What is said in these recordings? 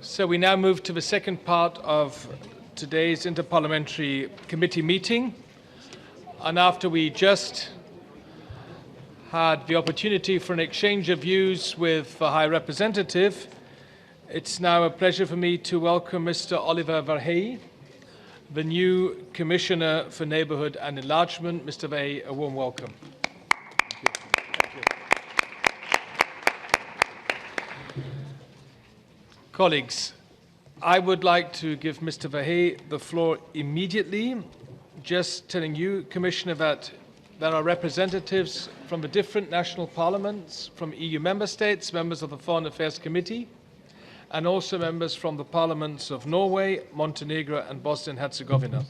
So we now move to the second part of today's interparliamentary committee meeting. And after we just had the opportunity for an exchange of views with the High Representative, it's now a pleasure for me to welcome Mr. Olivér VÁRHELYI, the new Commissioner for Neighbourhood and Enlargement. Mr. VÁRHELYI, a warm welcome. Colleagues, I would like to give Mr. VÁRHELYI the floor immediately, just telling you, Commissioner, that there are representatives from the different national parliaments, from EU member states, members of the Foreign Affairs Committee, and also members from the parliaments of Norway, Montenegro, and Bosnia and Herzegovina.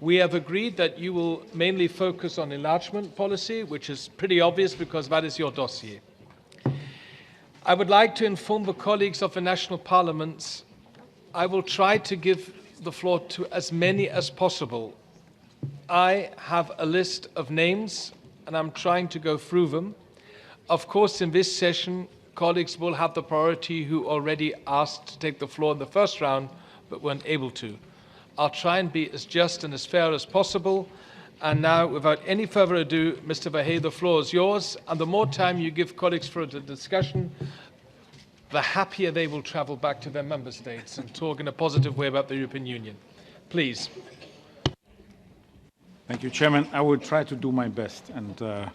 We have agreed that you will mainly focus on enlargement policy, which is pretty obvious because that is your dossier. I would like to inform the colleagues of the national parliaments. I will try to give the floor to as many as possible. I have a list of names, and I'm trying to go through them. Of course, in this session, colleagues will have the priority who already asked to take the floor in the first round, but weren't able to. I'll try and be as just and as fair as possible. And now, without any further ado, Mr. VÁRHELYI, the floor is yours. And the more time you give colleagues for the discussion, the happier they will travel back to their member states and talk in a positive way about the European Union. Please. Thank you, Chairman. I will try to do my best and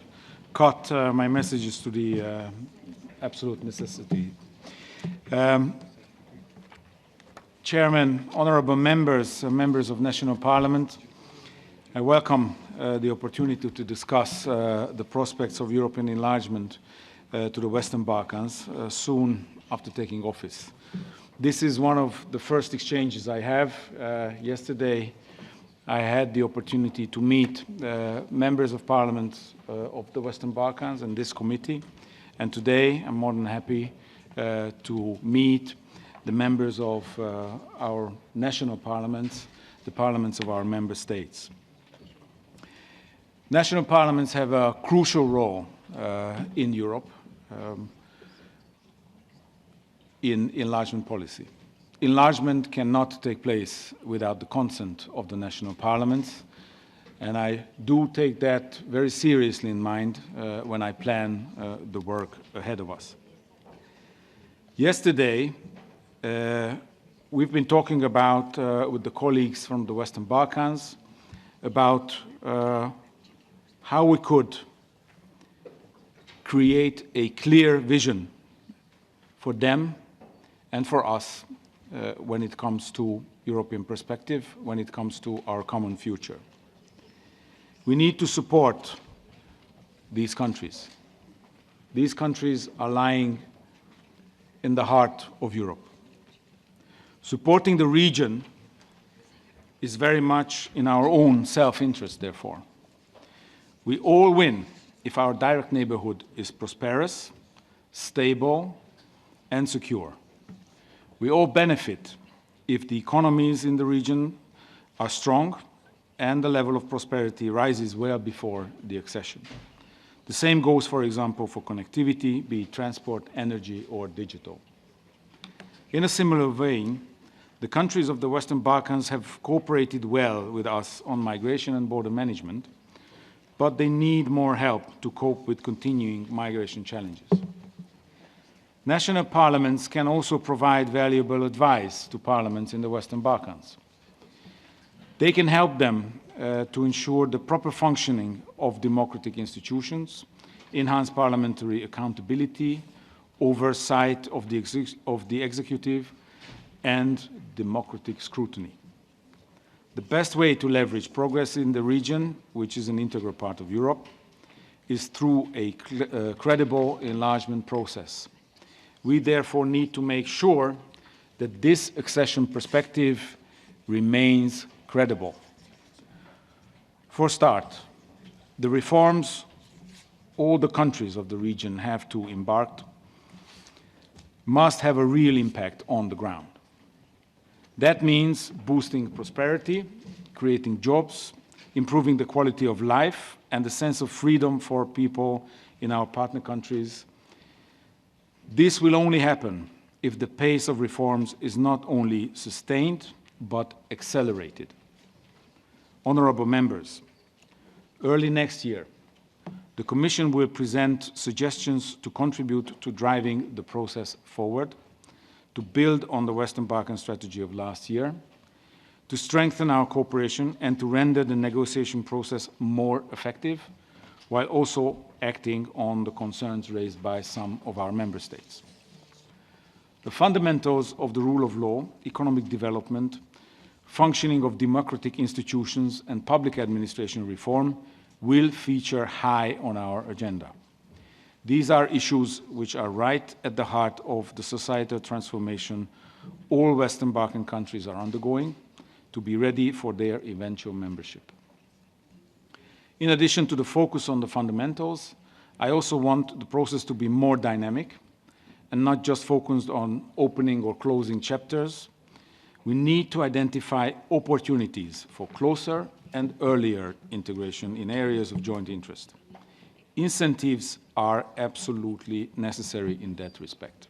cut my messages to the absolute necessity. Chairman, honourable members, members of National Parliament, I welcome the opportunity to discuss the prospects of European enlargement to the Western Balkans soon after taking office. This is one of the first exchanges I have. Yesterday, I had the opportunity to meet members of Parliament of the Western Balkans and this committee. And today, I'm more than happy to meet the members of our national parliaments, the parliaments of our member states. National parliaments have a crucial role in Europe in enlargement policy. Enlargement cannot take place without the consent of the national parliaments, and I do take that very seriously in mind when I plan the work ahead of us. Yesterday, we've been talking about, with the colleagues from the Western Balkans, about how we could create a clear vision for them and for us when it comes to European perspective, when it comes to our common future. We need to support these countries. These countries are lying in the heart of Europe. Supporting the region is very much in our own self-interest, therefore. We all win if our direct neighborhood is prosperous, stable, and secure. We all benefit if the economies in the region are strong and the level of prosperity rises well before the accession. The same goes, for example, for connectivity, be it transport, energy, or digital. In a similar vein, the countries of the Western Balkans have cooperated well with us on migration and border management, but they need more help to cope with continuing migration challenges. National parliaments can also provide valuable advice to parliaments in the Western Balkans. They can help them to ensure the proper functioning of democratic institutions, enhance parliamentary accountability, oversight of the executive, and democratic scrutiny. The best way to leverage progress in the region, which is an integral part of Europe, is through a credible enlargement process. We therefore need to make sure that this accession perspective remains credible. For a start, the reforms all the countries of the region have to embark must have a real impact on the ground. That means boosting prosperity, creating jobs, improving the quality of life and the sense of freedom for people in our partner countries. This will only happen if the pace of reforms is not only sustained, but accelerated. Honourable members, early next year, the Commission will present suggestions to contribute to driving the process forward, to build on the Western Balkan strategy of last year, to strengthen our cooperation and to render the negotiation process more effective, while also acting on the concerns raised by some of our member states. The fundamentals of the rule of law, economic development, functioning of democratic institutions and public administration reform will feature high on our agenda. These are issues which are right at the heart of the societal transformation all Western Balkan countries are undergoing to be ready for their eventual membership. In addition to the focus on the fundamentals, I also want the process to be more dynamic and not just focused on opening or closing chapters. We need to identify opportunities for closer and earlier integration in areas of joint interest. Incentives are absolutely necessary in that respect.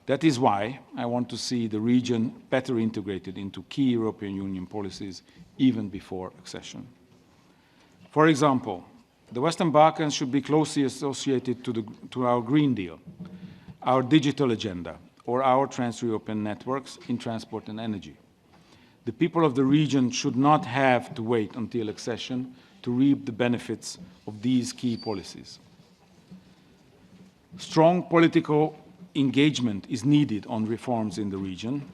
That is why I want to see the region better integrated into key European Union policies even before accession. For example, the Western Balkans should be closely associated to our Green Deal, our digital agenda, or our trans-European networks in transport and energy. The people of the region should not have to wait until accession to reap the benefits of these key policies. Strong political engagement is needed on reforms in the region,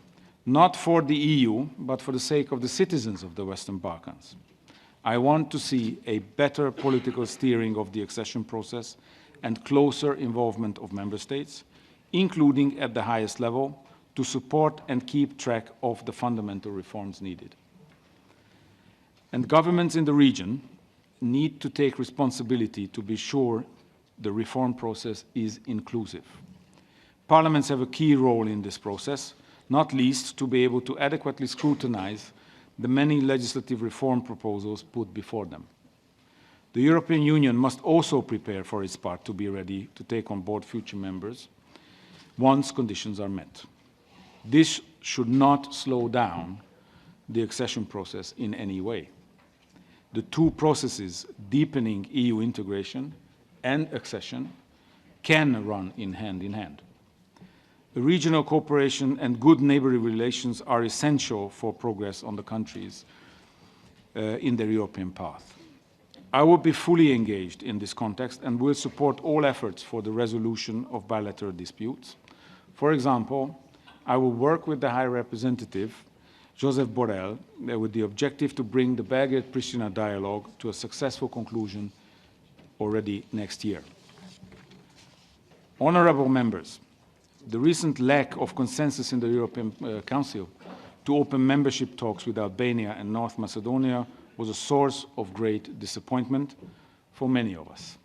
not for the EU, but for the sake of the citizens of the Western Balkans. I want to see a better political steering of the accession process and closer involvement of member states, including at the highest level, to support and keep track of the fundamental reforms needed. And governments in the region need to take responsibility to be sure the reform process is inclusive. Parliaments have a key role in this process, not least to be able to adequately scrutinize the many legislative reform proposals put before them. The European Union must also prepare for its part to be ready to take on board future members once conditions are met. This should not slow down the accession process in any way. The two processes, deepening EU integration and accession, can run in hand. Regional cooperation and good neighbourly relations are essential for progress on the countries in their European path. I will be fully engaged in this context and will support all efforts for the resolution of bilateral disputes. For example, I will work with the High Representative, Josep Borrell, with the objective to bring the Belgrade-Pristina dialogue to a successful conclusion already next year. Honourable members, the recent lack of consensus in the European Council to open membership talks with Albania and North Macedonia was a source of great disappointment for many of us.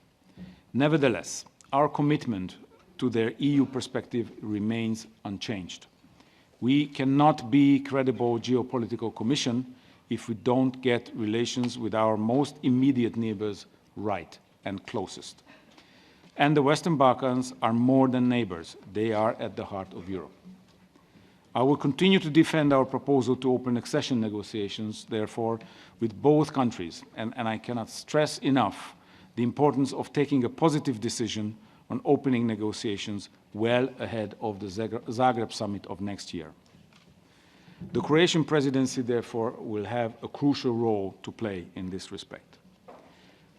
Nevertheless, our commitment to their EU perspective remains unchanged. We cannot be a credible geopolitical commission if we don't get relations with our most immediate neighbours right and closest. And the Western Balkans are more than neighbours. They are at the heart of Europe. I will continue to defend our proposal to open accession negotiations, therefore, with both countries, and I cannot stress enough the importance of taking a positive decision on opening negotiations well ahead of the Zagreb summit of next year. The Croatian presidency, therefore, will have a crucial role to play in this respect.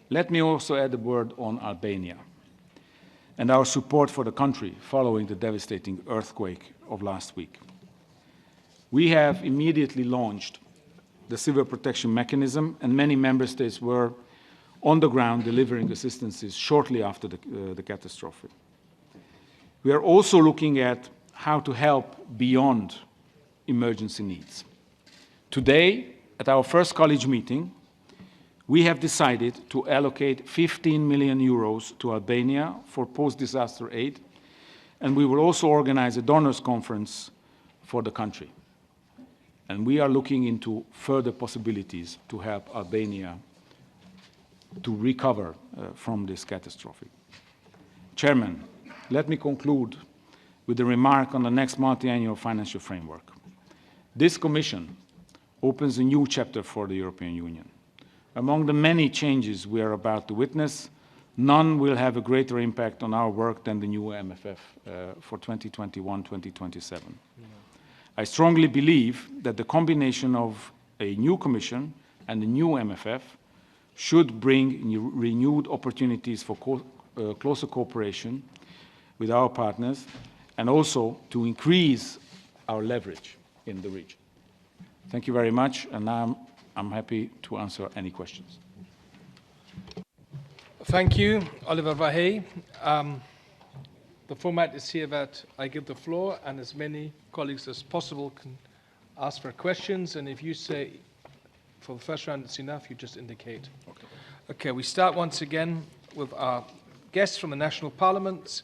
Let me also add a word on Albania and our support for the country following the devastating earthquake of last week. We have immediately launched the civil protection mechanism, and many member states were on the ground delivering assistances shortly after the catastrophe. We are also looking at how to help beyond emergency needs. Today, at our first college meeting, we have decided to allocate 15 million euros to Albania for post-disaster aid, and we will also organize a donors conference for the country. And we are looking into further possibilities to help Albania to recover from this catastrophe. Chairman, let me conclude with a remark on the next multi-annual financial framework. This Commission opens a new chapter for the European Union. Among the many changes we are about to witness, none will have a greater impact on our work than the new MFF for 2021-2027. I strongly believe that the combination of a new Commission and a new MFF should bring renewed opportunities for closer cooperation with our partners and also to increase our leverage in the region. Thank you very much, and now I'm happy to answer any questions. Thank you, Olivér VÁRHELYI. The format is here that I give the floor, and as many colleagues as possible can ask for questions, and if you say for the first round it's enough, you just indicate. Okay, we start once again with our guests from the national parliaments.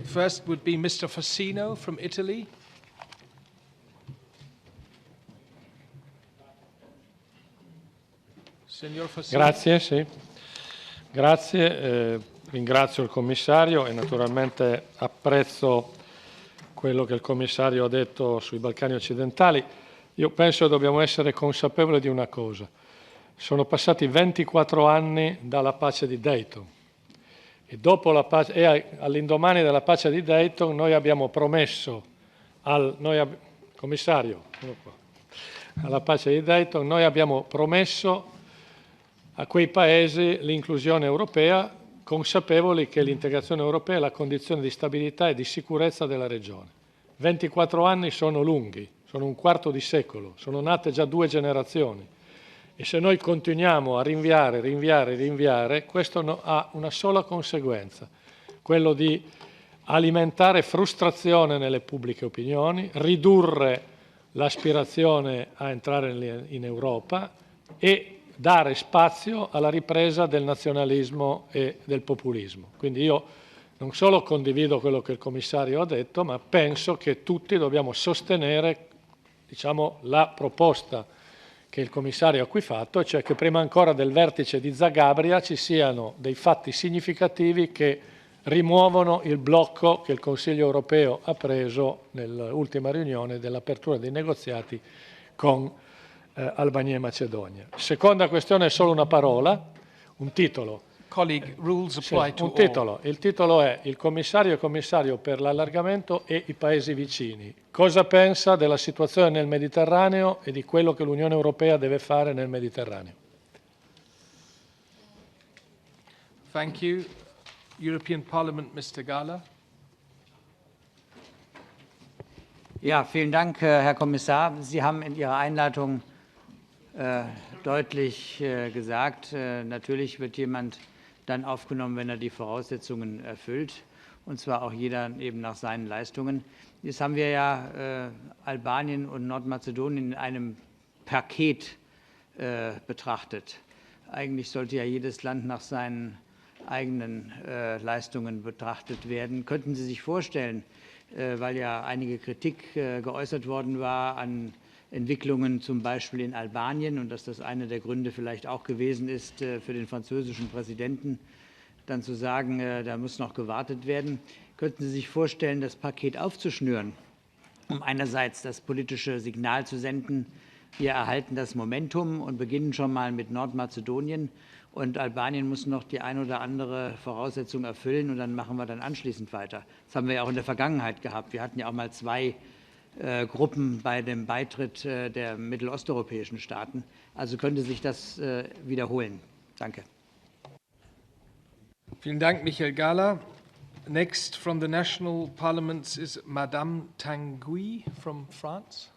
First would be Mr. Fassino from Italy. Signor Fassino. Grazie, sì. Grazie, ringrazio il commissario e naturalmente apprezzo quello che il commissario ha detto sui Balcani occidentali. Io penso che dobbiamo essere consapevoli di una cosa. Sono passati 24 anni dalla pace di Dayton e dopo la pace, e all'indomani della pace di Dayton noi abbiamo promesso commissario, alla pace di Dayton noi abbiamo promesso a quei paesi l'inclusione europea, consapevoli che l'integrazione europea è la condizione di stabilità e di sicurezza della regione. 24 anni sono lunghi, sono un quarto di secolo, sono nate già 2 generazioni e se noi continuiamo a rinviare, questo ha una sola conseguenza, quello di alimentare frustrazione nelle pubbliche opinioni, ridurre l'aspirazione a entrare in Europa e dare spazio alla ripresa del nazionalismo e del populismo. Quindi io non solo condivido quello che il commissario ha detto, ma penso che tutti dobbiamo sostenere, diciamo, la proposta che il commissario ha qui fatto, cioè che prima ancora del vertice di Zagabria ci siano dei fatti significativi che rimuovono il blocco che il Consiglio europeo ha preso nell'ultima riunione dell'apertura dei negoziati con Albania e Macedonia. Seconda questione è solo una parola, un titolo. Colleague, rules apply to Un titolo. Il titolo è Il commissario è commissario per l'allargamento e i paesi vicini. Cosa pensa della situazione nel Mediterraneo e di quello che l'Unione Europea deve fare nel Mediterraneo? Thank you. European Parliament, Mr. Gahler. Ja, vielen Dank, Herr Kommissar. Sie haben in Ihrer Einleitung deutlich gesagt, natürlich wird jemand dann aufgenommen, wenn er die Voraussetzungen erfüllt, und zwar auch jeder eben nach seinen Leistungen. Jetzt haben wir ja Albanien und Nordmazedonien in einem Paket betrachtet. Eigentlich sollte ja jedes Land nach seinen eigenen Leistungen betrachtet werden. Könnten Sie sich vorstellen, weil ja einige Kritik geäußert worden war an Entwicklungen zum Beispiel in Albanien und dass das einer der Gründe vielleicht auch gewesen ist für den französischen Präsidenten, dann zu sagen, da muss noch gewartet werden. Könnten Sie sich vorstellen, das Paket aufzuschnüren, um einerseits das politische Signal zu senden, wir erhalten das Momentum und beginnen schon mal mit Nordmazedonien und Albanien muss noch die ein oder andere Voraussetzung erfüllen und dann machen wir dann anschließend weiter. Das haben wir ja auch in der Vergangenheit gehabt. Wir hatten ja auch mal 2 Gruppen bei dem Beitritt der mittelosteuropäischen Staaten. Also könnte sich das wiederholen. Danke. Vielen Dank, Michael Gahler. Next from the national parliaments is Madame Tanguy from France.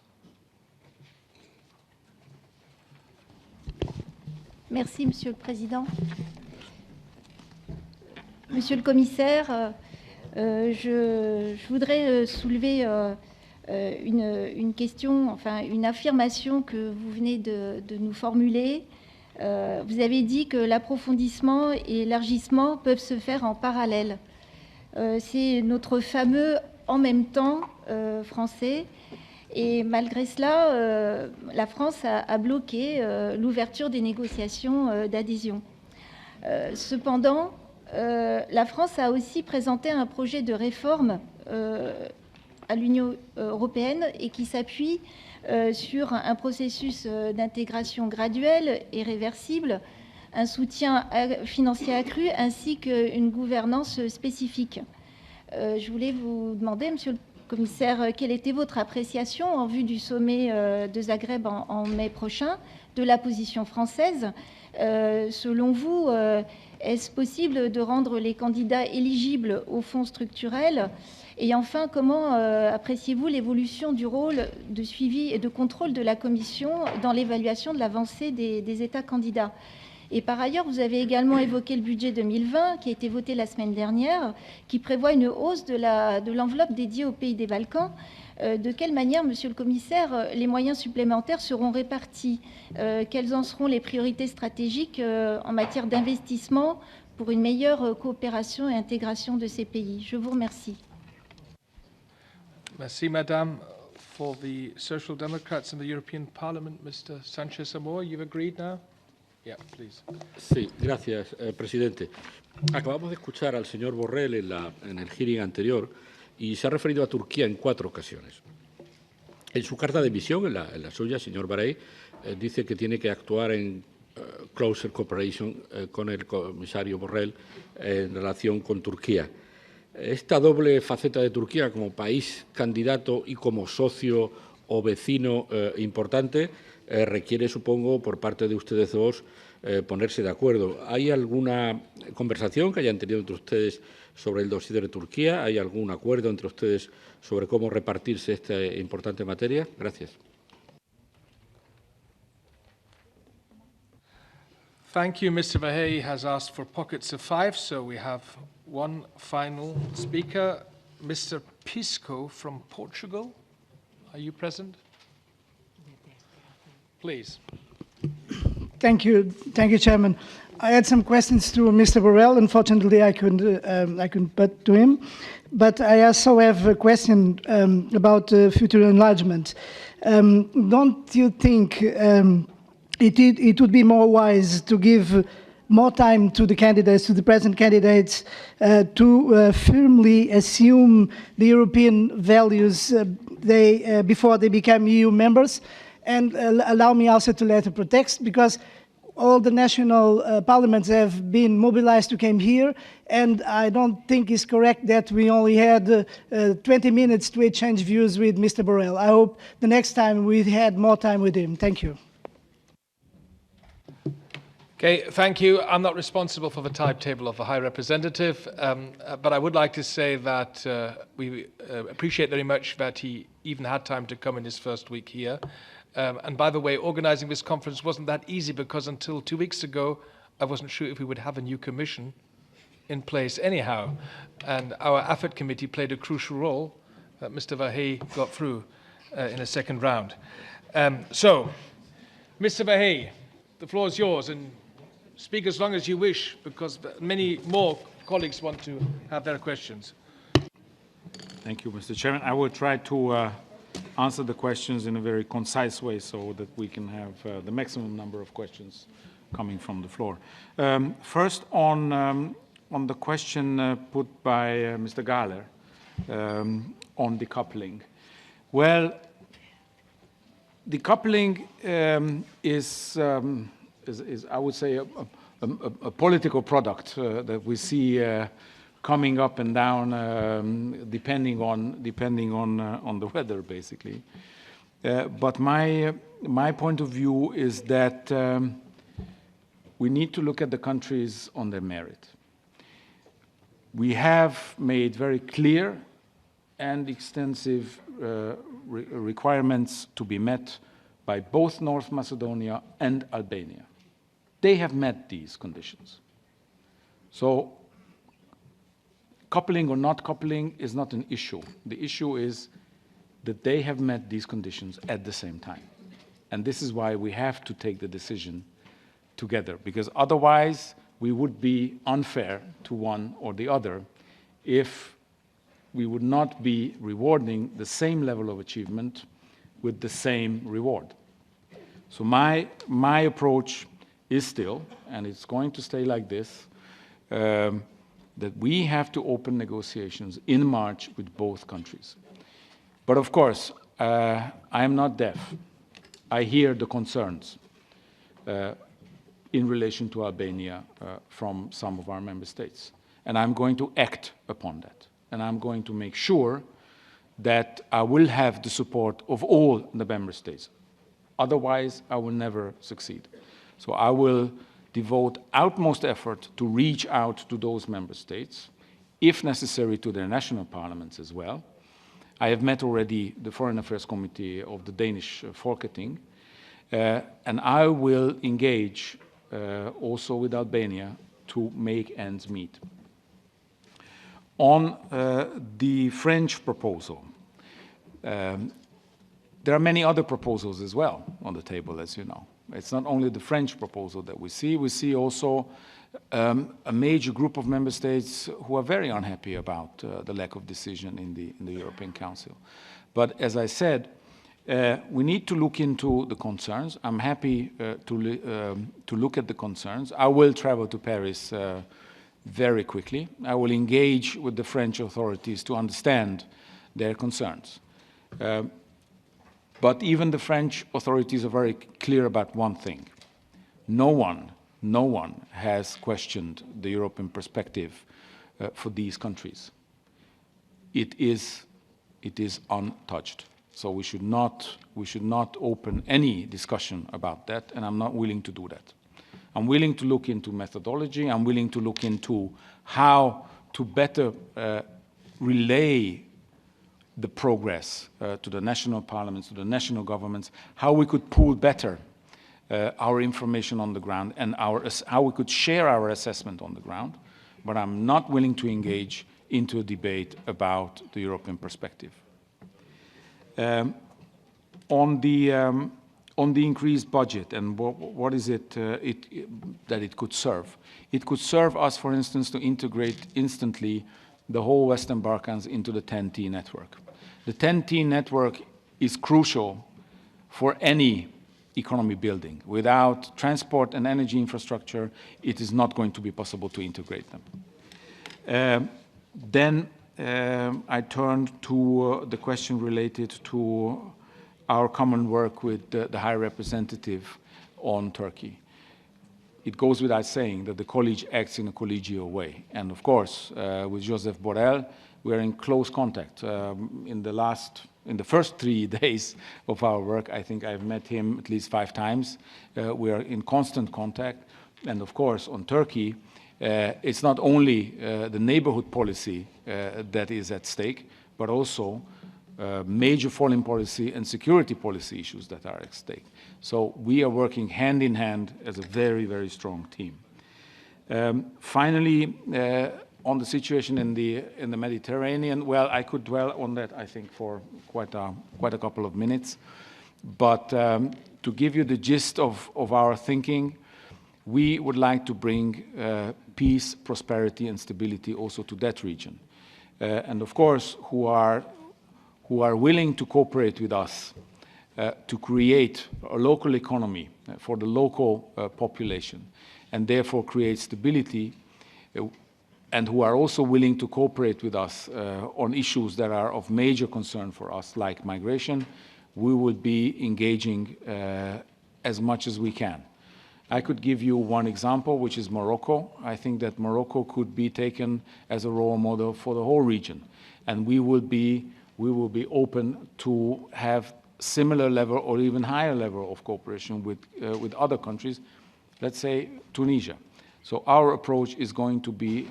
Merci, Monsieur le Président. Monsieur le Commissaire, je voudrais soulever une question, enfin une affirmation que vous venez de nous formuler. Vous avez dit que l'approfondissement et l'élargissement peuvent se faire en parallèle. C'est notre fameux « en même temps » français. Et malgré cela, la France a bloqué l'ouverture des négociations d'adhésion. Cependant, la France a aussi présenté un projet de réforme à l'Union européenne et qui s'appuie sur un processus d'intégration graduelle et réversible, un soutien financier accru ainsi qu'une gouvernance spécifique. Je voulais vous demander, Monsieur le Commissaire, quelle était votre appréciation en vue du sommet de Zagreb en mai prochain de la position française. Selon vous, est-ce possible de rendre les candidats éligibles aux fonds structurels? Et enfin, comment appréciez-vous l'évolution du rôle de suivi et de contrôle de la Commission dans l'évaluation de l'avancée des États candidats? Et par ailleurs, vous avez également évoqué le budget 2020 qui a été voté la semaine dernière, qui prévoit une hausse de l'enveloppe dédiée aux pays des Balkans. De quelle manière, Monsieur le Commissaire, les moyens supplémentaires seront répartis? Quelles en seront les priorités stratégiques en matière d'investissement pour une meilleure coopération et intégration de ces pays? Je vous remercie. Merci, Madame. For the Social Democrats in the European Parliament, Mr. Sanchez-Amor, you've agreed now? Yeah, please. Sí, gracias, presidente. Acabamos de escuchar al señor Borrell en el hearing anterior y se ha referido a Turquía en 4 ocasiones. En su carta de misión, en la suya, señor Várhelyi, dice que tiene que actuar en closer cooperation con el comisario Borrell en relación con Turquía. Esta doble faceta de Turquía como país candidato y como socio o vecino importante requiere, supongo, por parte de ustedes dos ponerse de acuerdo. ¿Hay alguna conversación que hayan tenido entre ustedes sobre el dossier de Turquía? ¿Hay algún acuerdo entre ustedes sobre cómo repartirse esta importante materia? Gracias. Thank you. Mr. Várhelyi has asked for pockets of 5, so we have one final speaker, Mr. Pisco from Portugal. Are you present? Please. Thank you, Chairman. I had some questions to Mr. Borrell. Unfortunately, I couldn't put to him. But I also have a question about future enlargement. Don't you think it would be more wise to give more time to the candidates, to the present candidates, to firmly assume the European values before they become EU members? And allow me also to let a pretext, because all the national parliaments have been mobilized to come here, and I don't think it's correct that we only had 20 minutes to exchange views with Mr. Borrell. I hope the next time we had more time with him. Thank you. Okay, thank you. I'm not responsible for the timetable of the High Representative, but I would like to say that we appreciate very much that he even had time to come in his first week here. And by the way, organizing this conference wasn't that easy, because until 2 weeks ago, I wasn't sure if we would have a new commission in place anyhow. And our AFET committee played a crucial role that Mr. Várhelyi got through in a second round. So, Mr. Várhelyi, the floor is yours, and speak as long as you wish, because many more colleagues want to have their questions. Thank you, Mr. Chairman. I will try to answer the questions in a very concise way so that we can have the maximum number of questions coming from the floor. First, on the question put by Mr. Gahler on decoupling. Well, decoupling is I would say, a political product that we see coming up and down depending on the weather, basically. But my point of view is that we need to look at the countries on their merit. We have made very clear and extensive requirements to be met by both North Macedonia and Albania. They have met these conditions. So coupling or not coupling is not an issue. The issue is that they have met these conditions at the same time. And this is why we have to take the decision together, because otherwise we would be unfair to one or the other if we would not be rewarding the same level of achievement with the same reward. So my approach is still, and it's going to stay like this, that we have to open negotiations in March with both countries. But of course, I am not deaf. I hear the concerns in relation to Albania from some of our member states. And I'm going to act upon that. And I'm going to make sure that I will have the support of all the member states. Otherwise, I will never succeed. So I will devote utmost effort to reach out to those member states, if necessary to their national parliaments as well. I have met already the Foreign Affairs Committee of the Danish Folketing, and I will engage also with Albania to make ends meet. On the French proposal, there are many other proposals as well on the table, as you know. It's not only the French proposal that we see also a major group of member states who are very unhappy about the lack of decision in the European Council. But as I said, we need to look into the concerns. I'm happy to look at the concerns. I will travel to Paris very quickly. I will engage with the French authorities to understand their concerns. But even the French authorities are very clear about one thing. No one has questioned the European perspective for these countries. It is untouched. So we should not open any discussion about that, and I'm not willing to do that. I'm willing to look into methodology. I'm willing to look into how to better relay the progress to the national parliaments, to the national governments, how we could pool better our information on the ground and how we could share our assessment on the ground. But I'm not willing to engage into a debate about the European perspective. On the increased budget and what is it that it could serve? It could serve us, for instance, to integrate instantly the whole Western Balkans into the TEN-T network. The TEN-T network is crucial for any economy building. Without transport and energy infrastructure, it is not going to be possible to integrate them. Then I turned to the question related to our common work with the High Representative on Turkey. It goes without saying that the college acts in a collegial way. And of course, with Joseph Borrell, we are in close contact. In the first 3 days of our work, I think I've met him at least 5 times. We are in constant contact. And of course, on Turkey, it's not only the neighborhood policy that is at stake, but also major foreign policy and security policy issues that are at stake. So we are working hand in hand as a very, very strong team. Finally, on the situation in the Mediterranean, well, I could dwell on that, I think, for quite a couple of minutes. But to give you the gist of our thinking, we would like to bring peace, prosperity, and stability also to that region. And of course, who are willing to cooperate with us to create a local economy for the local population and therefore create stability, and who are also willing to cooperate with us on issues that are of major concern for us, like migration, we will be engaging as much as we can. I could give you one example, which is Morocco. I think that Morocco could be taken as a role model for the whole region. And we will be open to have similar level or even higher level of cooperation with other countries, let's say Tunisia. So our approach is going to be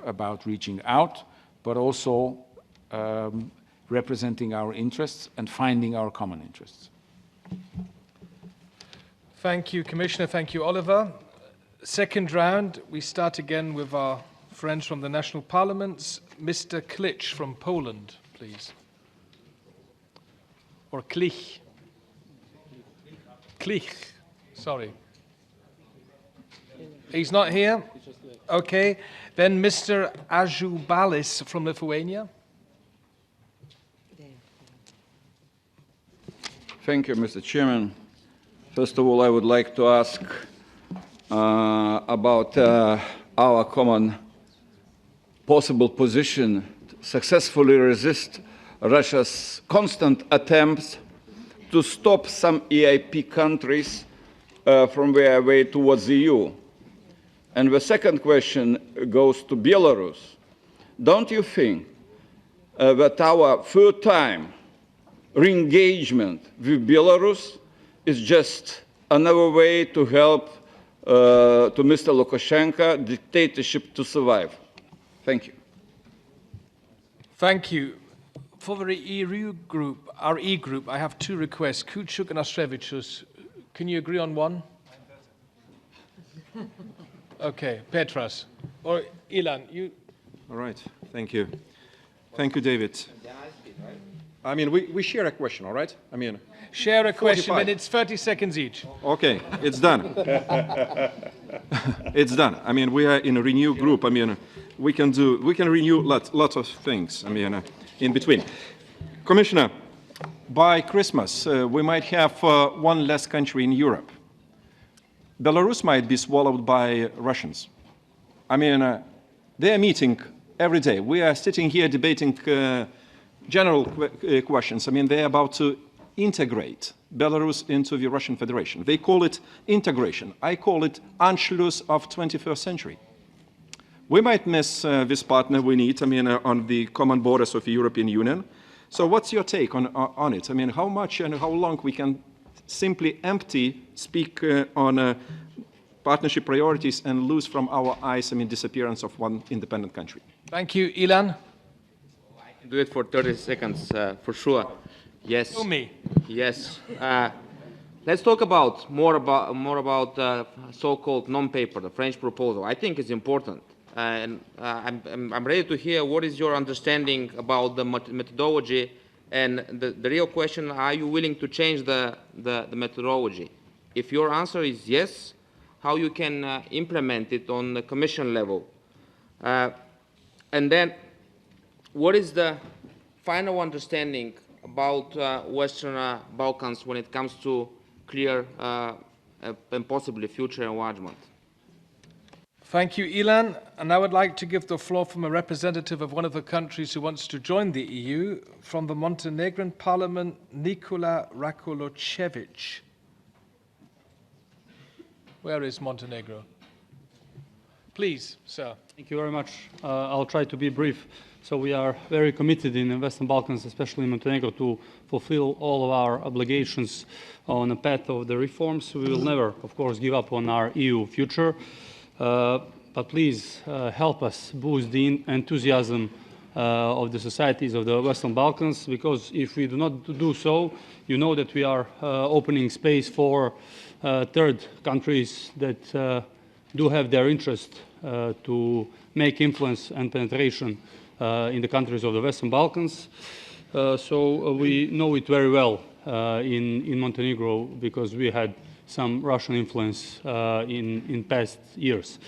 about reaching out, but also representing our interests and finding our common interests. Thank you, Commissioner. Thank you, Oliver. Second round, we start again with our friends from the national parliaments. Mr. Klich from Poland, please. Or Klich. Klich, sorry. He's not here? Okay. Then Mr. Ažubalis from Lithuania. Thank you, Mr. Chairman. First of all, I would like to ask about our common possible position to successfully resist Russia's constant attempts to stop some EIP countries from their way towards the EU? And the second question goes to Belarus. Don't you think that our third time re-engagement with Belarus is just another way to help to Mr. Lukashenko dictatorship to survive? Thank you. Thank you. For the EU group, our E group, I have two requests. Kuchuk and Ostrevichus. Can you agree on one? Okay, Petras. Or Ilan, you... All right, thank you. Thank you, David. I mean, we share a question, all right? I mean... Share a question, 45. and it's 30 seconds each. Okay, it's done. It's done. I mean, we are in a renew group. I mean, we can renew lots of things, I mean, in between. Commissioner, by Christmas, we might have one less country in Europe. Belarus might be swallowed by Russians. I mean, they are meeting every day. We are sitting here debating general questions. I mean, they're about to integrate Belarus into the Russian Federation. They call it integration. I call it Anschluss of 21st century. We might miss this partner we need, I mean, on the common borders of the European Union. So what's your take on it? I mean, how much and how long we can simply speak on partnership priorities and lose from our eyes, I mean, disappearance of one independent country? Thank you. Ilan? I can do it for 30 seconds, for sure. Yes. To me. Yes. Let's talk more about so-called non-paper, the French proposal. I think it's important, and I'm ready to hear what is your understanding about the methodology, and the real question: are you willing to change the methodology? If your answer is yes, how you can implement it on the Commission level, and then what is the final understanding about Western Balkans when it comes to clear and possibly future enlargement? Thank you, Ilan. And I would like to give the floor from a representative of one of the countries who wants to join the EU, from the Montenegrin Parliament, Nikola Rakulocevic. Where is Montenegro? Please, sir. Thank you very much. I'll try to be brief. So we are very committed in the Western Balkans, especially in Montenegro, to fulfill all of our obligations on the path of the reforms. We will never, of course, give up on our EU future. But please help us boost the enthusiasm of the societies of the Western Balkans, because if we do not do so, you know that we are opening space for third countries that do have their interest to make influence and penetration in the countries of the Western Balkans. So we know it very well in Montenegro, because we had some Russian influence in past years.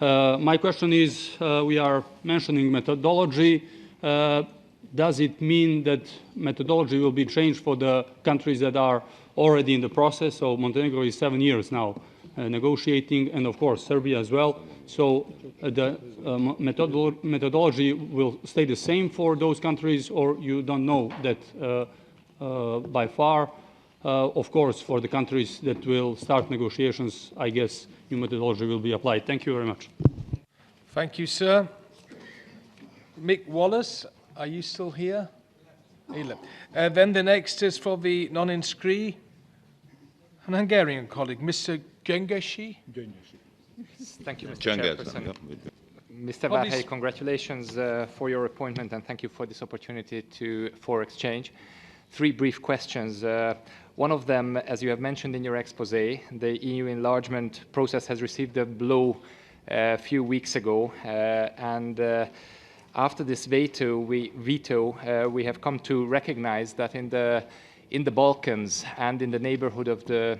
My question is, we are mentioning methodology. Does it mean that methodology will be changed for the countries that are already in the process? So Montenegro is 7 years now negotiating, and of course Serbia as well. So the methodology will stay the same for those countries, or you don't know that by far? Of course, for the countries that will start negotiations, I guess new methodology will be applied. Thank you very much. Thank you, sir. Mick Wallace, are you still here? Then the next is for the non-inscrit, an Hungarian colleague, Mr. Göngeshi. Thank you, Mr. Chairperson. Mr. VÁRHELYI, congratulations for your appointment, and thank you for this opportunity for exchange. 3 brief questions. One of them, as you have mentioned in your expose, the EU enlargement process has received a blow a few weeks ago, and after this veto, we have come to recognize that in the Balkans and in the neighborhood of the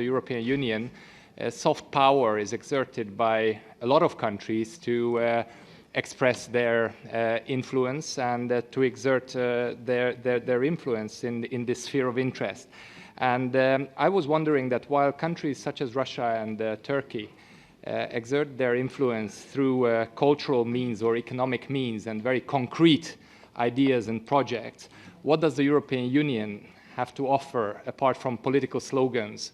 European Union, soft power is exerted by a lot of countries to express their influence and to exert their influence in this sphere of interest. And I was wondering that while countries such as Russia and Turkey exert their influence through cultural means or economic means and very concrete ideas and projects. What does the European Union have to offer, apart from political slogans,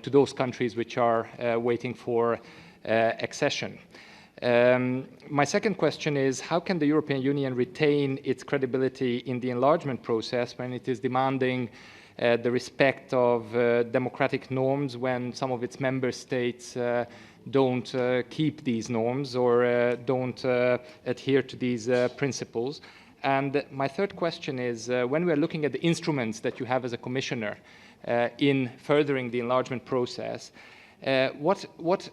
to those countries which are waiting for accession? My second question is, how can the European Union retain its credibility in the enlargement process when it is demanding the respect of democratic norms when some of its member states don't keep these norms or don't adhere to these principles? And my third question is, when we're looking at the instruments that you have as a commissioner in furthering the enlargement process, what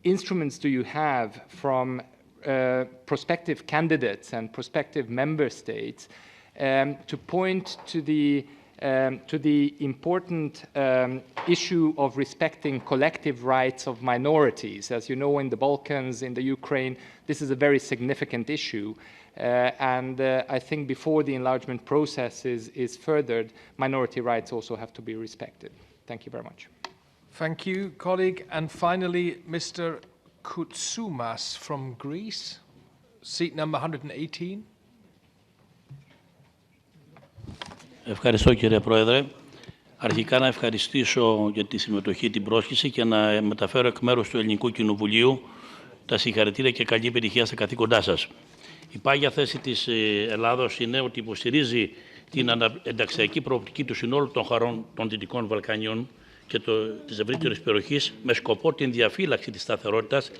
instruments do you have from prospective candidates and prospective member states to point to the important issue of respecting collective rights of minorities? As you know, in the Balkans, in the Ukraine, this is a very significant issue. And I think before the enlargement process is furthered, minority rights also have to be respected. Thank you very much. Thank you, colleague. And finally, Mr. Koutsoumas from Greece, seat number 118. Ευχαριστώ κύριε Πρόεδρε. Αρχικά να ευχαριστήσω για τη συμμετοχή, την πρόσκληση και να μεταφέρω εκ μέρους του Ελληνικού Κοινοβουλίου τα συγχαρητήρια και καλή επιτυχία στα καθήκοντά σας. Η πάγια θέση της Ελλάδος είναι ότι υποστηρίζει την ενταξιακή προοπτική του συνόλου των χωρών των Δυτικών Βαλκανίων και της ευρύτερης περιοχής με σκοπό την διαφύλαξη της σταθερότητας,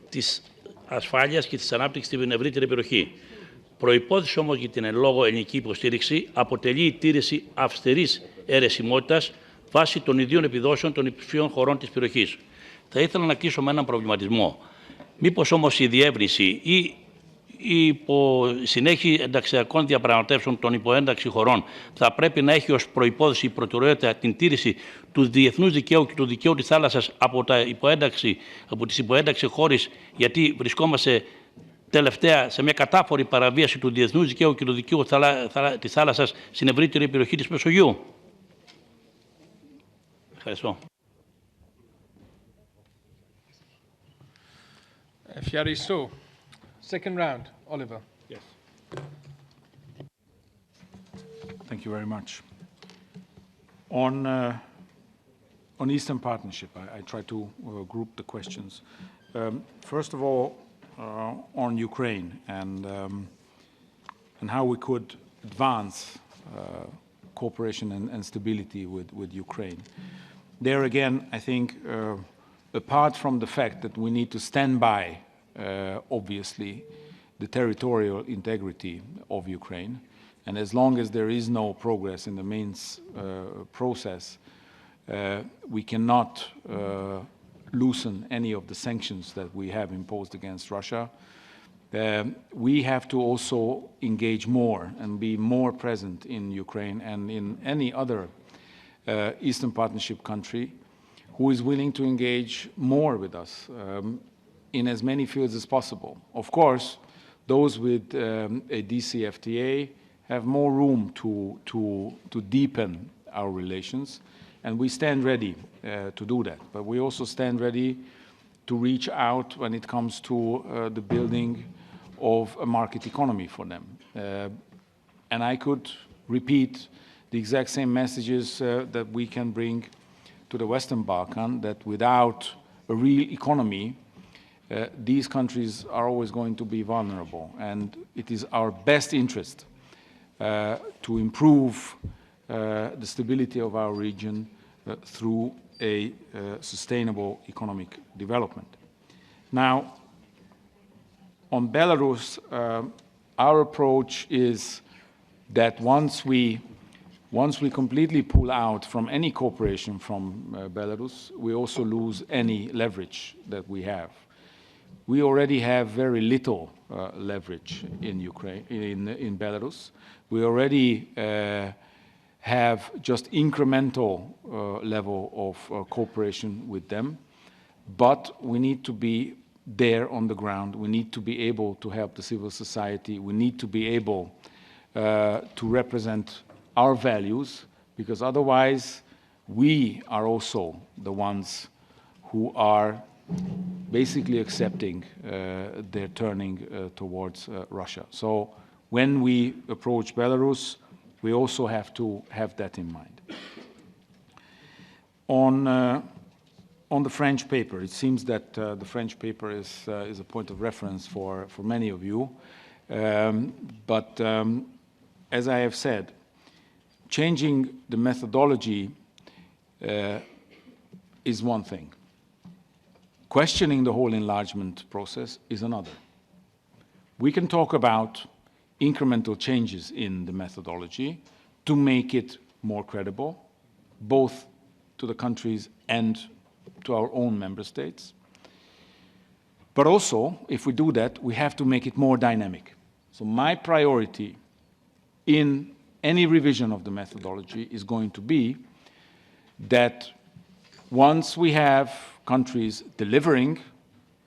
της ασφάλειας και της ανάπτυξης στην ευρύτερη περιοχή. Προϋπόθεση όμως για την εν λόγω ελληνική υποστήριξη αποτελεί η τήρηση αυστηρής αιρεσιμότητας βάσει των ιδίων επιδόσεων των υποψηφίων χωρών της περιοχής. Θα ήθελα να κλείσω με έναν προβληματισμό. Μήπως όμως η διεύρυνση ή η συνέχιση ενταξιακών διαπραγματεύσεων των υποένταξη χωρών θα πρέπει να έχει ως προϋπόθεση προτεραιότητα την τήρηση του διεθνούς δικαίου και του δικαίου της θάλασσας από τις υποένταξη χώρες, γιατί βρισκόμαστε τελευταία σε μια κατάφορη παραβίαση του διεθνούς δικαίου και του δικαίου της θάλασσας στην ευρύτερη περιοχή της Μεσογείου. Ευχαριστώ. Ευχαριστώ. Second round, Oliver. Yes. Thank you very much. On Eastern Partnership, I try to group the questions. First of all, on Ukraine and how we could advance cooperation and stability with Ukraine. There again, I think, apart from the fact that we need to stand by, obviously, the territorial integrity of Ukraine, and as long as there is no progress in the Minsk process, we cannot loosen any of the sanctions that we have imposed against Russia. We have to also engage more and be more present in Ukraine and in any other Eastern Partnership country who is willing to engage more with us in as many fields as possible. Of course, those with a DCFTA have more room to deepen our relations, and we stand ready to do that. But we also stand ready to reach out when it comes to the building of a market economy for them. And I could repeat the exact same messages that we can bring to the Western Balkan, that without a real economy, these countries are always going to be vulnerable. And it is our best interest to improve the stability of our region through a sustainable economic development. Now, on Belarus, our approach is that once we completely pull out from any cooperation from Belarus, we also lose any leverage that we have. We already have very little leverage in Ukraine, in Belarus. We already have just incremental level of cooperation with them, but we need to be there on the ground. We need to be able to help the civil society. We need to be able to represent our values, because otherwise we are also the ones who are basically accepting their turning towards Russia. So when we approach Belarus, we also have to have that in mind. On the French paper, it seems that the French paper is a point of reference for many of you. But as I have said, changing the methodology is one thing. Questioning the whole enlargement process is another. We can talk about incremental changes in the methodology to make it more credible, both to the countries and to our own member states. But also, if we do that, we have to make it more dynamic. So my priority in any revision of the methodology is going to be that once we have countries delivering,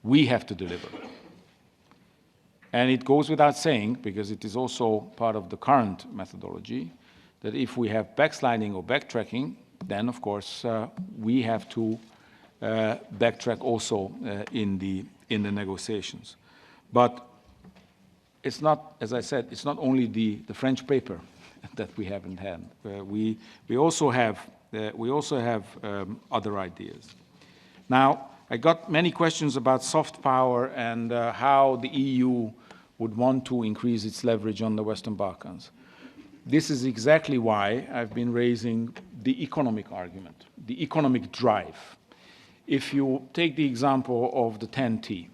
we have to deliver. And it goes without saying, because it is also part of the current methodology, that if we have backsliding or backtracking, then of course we have to backtrack also in the negotiations. But it's not, as I said, it's not only the French paper that we have in hand. We also have other ideas. Now, I got many questions about soft power and how the EU would want to increase its leverage on the Western Balkans. This is exactly why I've been raising the economic argument, the economic drive. If you take the example of the TEN-T,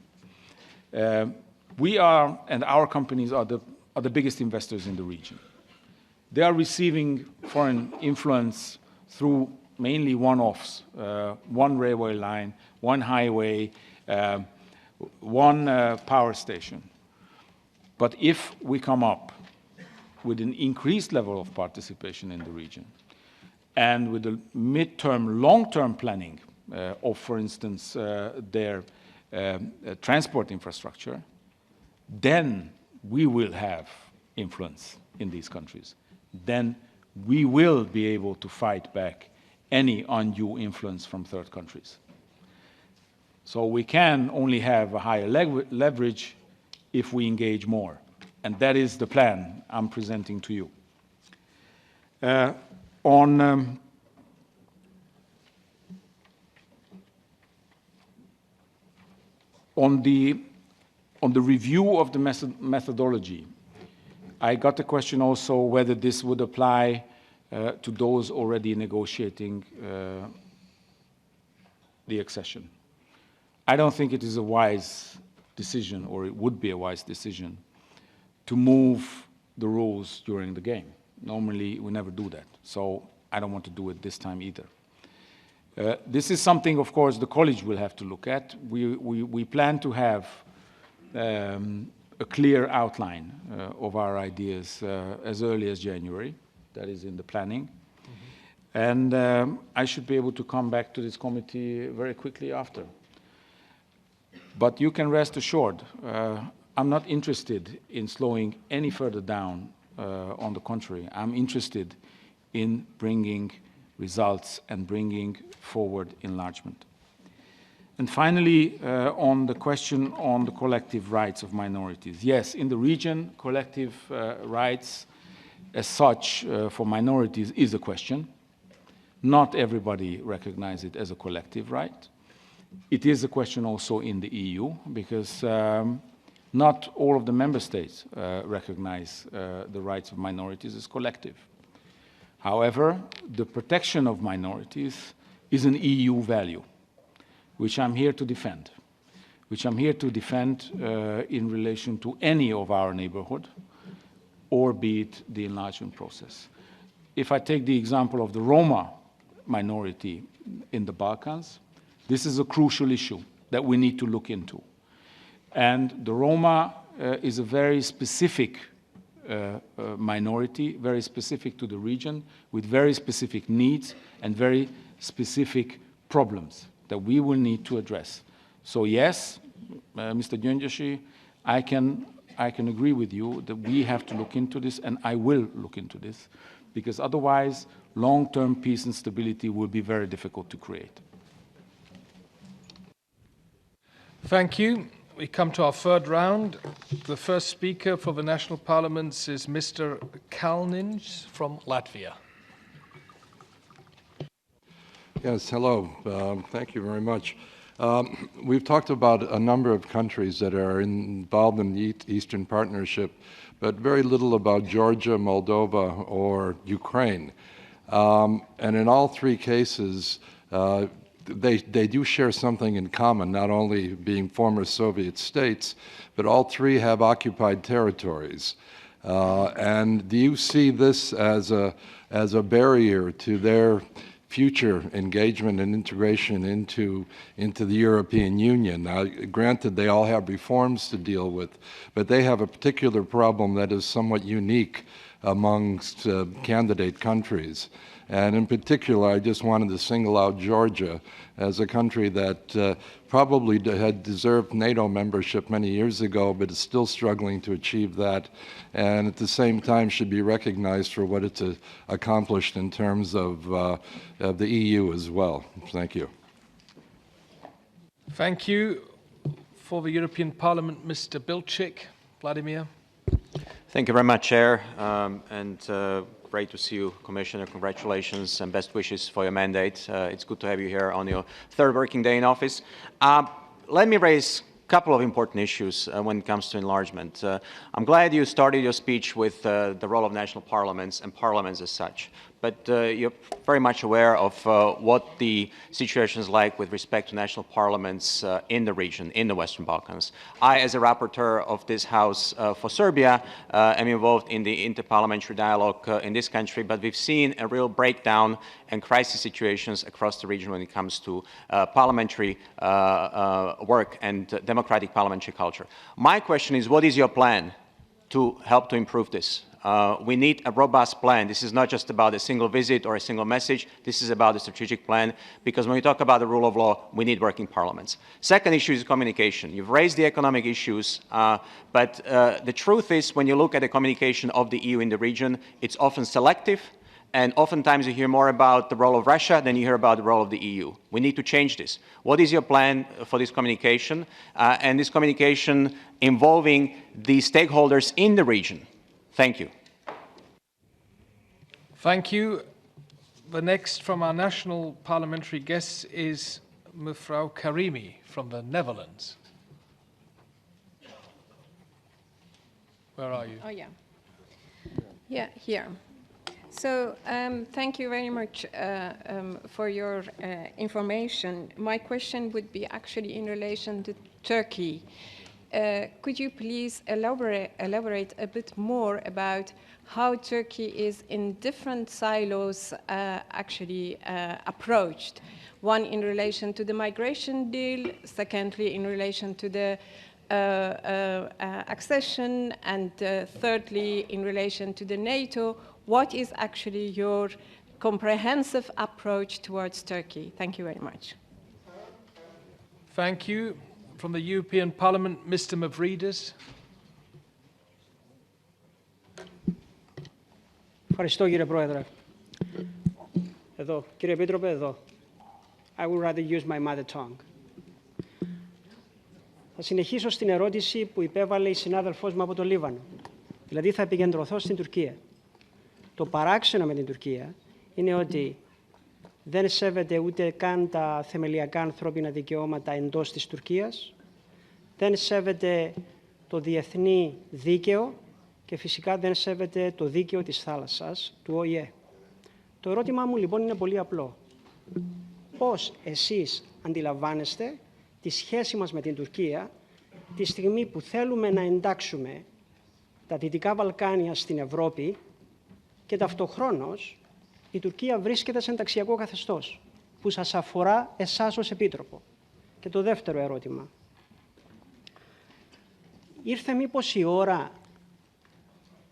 we are, and our companies are the biggest investors in the region. They are receiving foreign influence through mainly one-offs, one railway line, one highway, one power station. But if we come up with an increased level of participation in the region, and with the mid-term, long-term planning of, for instance, their transport infrastructure, then we will have influence in these countries. Then we will be able to fight back any undue influence from third countries. So we can only have a higher leverage if we engage more. And that is the plan I'm presenting to you. On the review of the methodology, I got the question also whether this would apply to those already negotiating the accession. I don't think it is a wise decision, or it would be a wise decision, to move the rules during the game. Normally, we never do that, so I don't want to do it this time either. This is something, of course, the college will have to look at. We plan to have a clear outline of our ideas as early as January. That is in the planning. Mm-hmm. And I should be able to come back to this committee very quickly after. But you can rest assured, I'm not interested in slowing any further down. On the contrary, I'm interested in bringing results and bringing forward enlargement. And finally, on the question on the collective rights of minorities. Yes, in the region, collective rights as such for minorities is a question. Not everybody recognizes it as a collective right. It is a question also in the EU, because not all of the member states recognize the rights of minorities as collective. However, the protection of minorities is an EU value, which I'm here to defend, in relation to any of our neighborhood, or be it the enlargement process. If I take the example of the Roma minority in the Balkans, this is a crucial issue that we need to look into. And the Roma is a very specific minority, very specific to the region, with very specific needs and very specific problems that we will need to address. So yes, Mr. Gyöngyösi, I can agree with you that we have to look into this, and I will look into this, because otherwise long-term peace and stability will be very difficult to create. Thank you. we come to our third round. The first speaker for the national parliaments is Mr. Kalniņš from Latvia. Yes, hello. Thank you very much. We've talked about a number of countries that are involved in the Eastern Partnership, but very little about Georgia, Moldova, or Ukraine. And in all three cases, they do share something in common, not only being former Soviet states, but all three have occupied territories. And do you see this as a barrier to their future engagement and integration into the European Union? Now, granted, they all have reforms to deal with, but they have a particular problem that is somewhat unique amongst candidate countries. And in particular, I just wanted to single out Georgia as a country that probably had deserved NATO membership many years ago, but is still struggling to achieve that, and at the same time should be recognized for what it's accomplished in terms of the EU as well. Thank you. Thank you. For the European Parliament, Mr. Bilčík, Vladimir. Thank you very much, Chair, and great to see you, Commissioner. Congratulations and best wishes for your mandate. It's good to have you here on your third working day in office. Let me raise a couple of important issues when it comes to enlargement. I'm glad you started your speech with the role of national parliaments and parliaments as such. But you're very much aware of what the situation is like with respect to national parliaments in the region, in the Western Balkans. I, as a rapporteur of this House for Serbia, am involved in the interparliamentary dialogue in this country, but we've seen a real breakdown and crisis situations across the region when it comes to parliamentary work and democratic parliamentary culture. My question is, what is your plan to help to improve this? We need a robust plan. This is not just about a single visit or a single message. This is about a strategic plan, because when we talk about the rule of law, we need working parliaments. Second issue is communication. You've raised the economic issues, but the truth is, when you look at the communication of the EU in the region, it's often selective, and oftentimes you hear more about the role of Russia than you hear about the role of the EU. We need to change this. What is your plan for this communication, and this communication involving the stakeholders in the region? Thank you. Thank you. The next from our national parliamentary guests is Mevrouw Karimi from the Netherlands. Where are you? Oh, yeah. Yeah, here. So thank you very much for your information. My question would be actually in relation to Turkey. Could you please elaborate a bit more about how Turkey is in different silos actually approached? One in relation to the migration deal, secondly in relation to the accession, and thirdly in relation to the NATO. What is actually your comprehensive approach towards Turkey? Thank you very much. Thank you. From the European Parliament, Mr. Mavridis. Ευχαριστώ, κύριε Πρόεδρε. Εδώ, κύριε Επίτροπε, εδώ. I would rather use my mother tongue. Θα συνεχίσω στην ερώτηση που υπέβαλε η συνάδελφός μου από το Λίβανο. Δηλαδή θα επικεντρωθώ στην Τουρκία. Το παράξενο με την Τουρκία είναι ότι δεν σέβεται ούτε καν τα θεμελιακά ανθρώπινα δικαιώματα εντός της Τουρκίας, δεν σέβεται το διεθνή δίκαιο και φυσικά δεν σέβεται το δίκαιο της θάλασσας, του ΟΗΕ. Το ερώτημά μου λοιπόν είναι πολύ απλό. Πώς εσείς αντιλαμβάνεστε τη σχέση μας με την Τουρκία τη στιγμή που θέλουμε να εντάξουμε τα Δυτικά Βαλκάνια στην Ευρώπη και ταυτοχρόνως η Τουρκία βρίσκεται σε ενταξιακό καθεστώς που σας αφορά εσάς ως Επίτροπο. Και το δεύτερο ερώτημα. Ήρθε μήπως η ώρα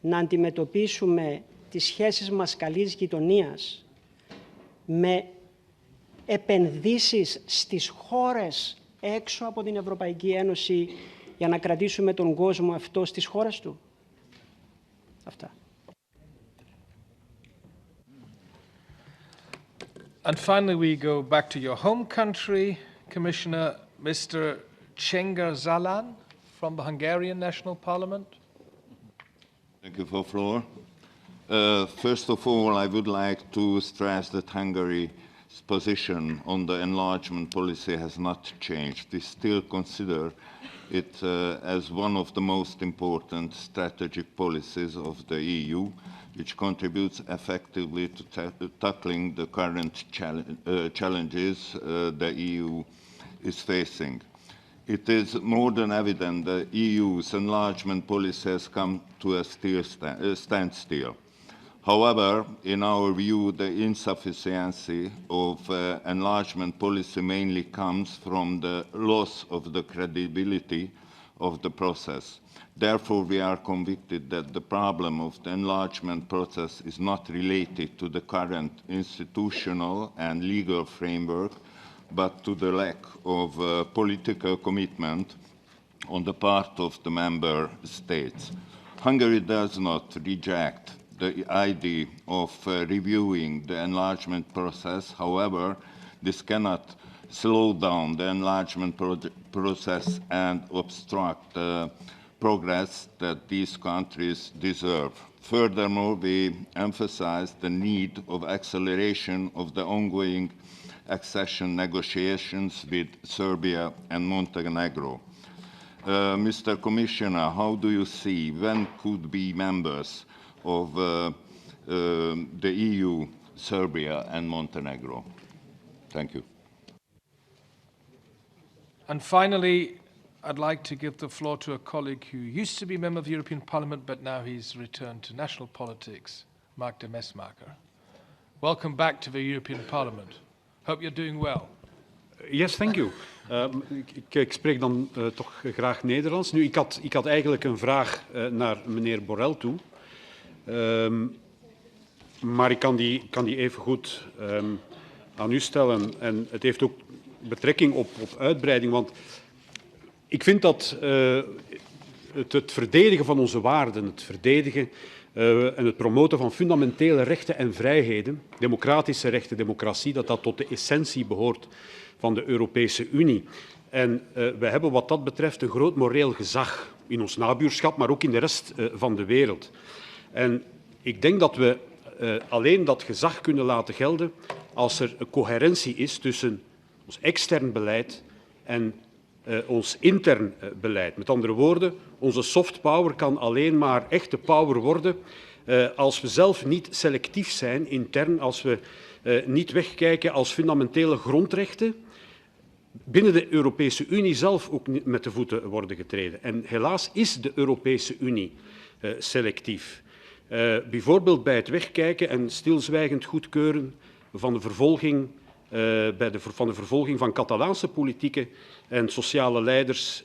να αντιμετωπίσουμε τις σχέσεις μας καλής γειτονίας με επενδύσεις στις χώρες έξω από την Ευρωπαϊκή Ένωση για να κρατήσουμε τον κόσμο αυτό στις χώρες του? Αυτά. And finally, we go back to your home country, Commissioner, Mr. Cengar Zalan from the Hungarian National Parliament. Thank you for the floor. First of all, I would like to stress that Hungary's position on the enlargement policy has not changed. We still consider it as one of the most important strategic policies of the EU, which contributes effectively to tackling the current challenges the EU is facing. It is more than evident that the EU's enlargement policy has come to a standstill. However, in our view, the insufficiency of enlargement policy mainly comes from the loss of the credibility of the process. Therefore, we are convicted that the problem of the enlargement process is not related to the current institutional and legal framework, but to the lack of political commitment on the part of the member states. Hungary does not reject the idea of reviewing the enlargement process. However, this cannot slow down the enlargement process and obstruct the progress that these countries deserve. Furthermore, we emphasize the need of acceleration of the ongoing accession negotiations with Serbia and Montenegro. Mr. Commissioner, how do you see when could be members of the EU, Serbia and Montenegro? Thank you. And finally, I'd like to give the floor to a colleague who used to be a member of the European Parliament, but now he's returned to national politics, Mark de Mesmaeker. Welcome back to the European Parliament. Hope you're doing well. Yes, thank you. Ik spreek dan toch graag Nederlands. Nu, ik had eigenlijk een vraag naar meneer Borrell toe. Maar ik kan die even goed aan u stellen. En het heeft ook betrekking op uitbreiding. Want ik vind dat het verdedigen van onze waarden, het verdedigen en het promoten van fundamentele rechten en vrijheden, democratische rechten, democratie, dat tot de essentie behoort van de Europese Unie. En we hebben wat dat betreft een groot moreel gezag in ons nabuurschap, maar ook in de rest van de wereld. En ik denk dat we alleen dat gezag kunnen laten gelden als er een coherentie is tussen ons extern beleid en ons intern beleid. Met andere woorden, onze soft power kan alleen maar echte power worden als we zelf niet selectief zijn intern, als we niet wegkijken als fundamentele grondrechten binnen de Europese Unie zelf ook met de voeten worden getreden. En helaas is de Europese Unie selectief. Bijvoorbeeld bij het wegkijken en stilzwijgend goedkeuren van de vervolging van Catalaanse politieke en sociale leiders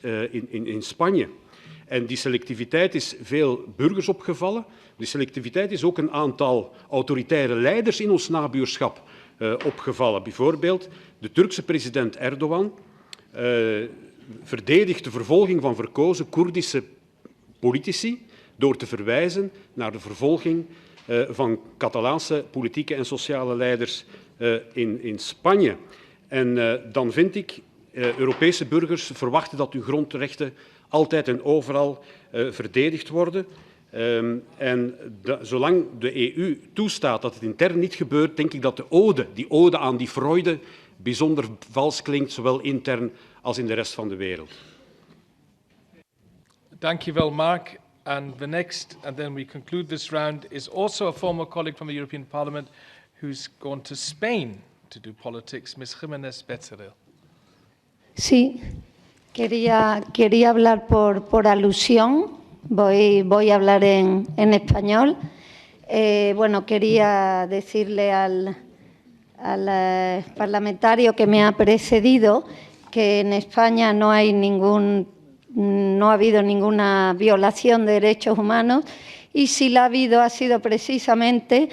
in Spanje. En die selectiviteit is veel burgers opgevallen. Die selectiviteit is ook een aantal autoritaire leiders in ons nabuurschap opgevallen. Bijvoorbeeld de Turkse president Erdogan verdedigt de vervolging van verkozen Koerdische politici door te verwijzen naar de vervolging van Catalaanse politieke en sociale leiders in Spanje. En dan vind ik, Europese burgers verwachten dat hun grondrechten altijd en overal verdedigd worden. Zolang de EU toestaat dat het intern niet gebeurt, denk ik dat die ode aan die Freude bijzonder vals klinkt, zowel intern als in de rest van de wereld. Dank je wel, Mark. And the next, and then we conclude this round, is also a former colleague from the European Parliament who's gone to Spain to do politics, Ms. Jiménez Becerril. Sí, quería hablar por alusión. Voy a hablar en español. Bueno, quería decirle al parlamentario que me ha precedido que en España no ha habido ninguna violación de derechos humanos, y si la ha habido ha sido precisamente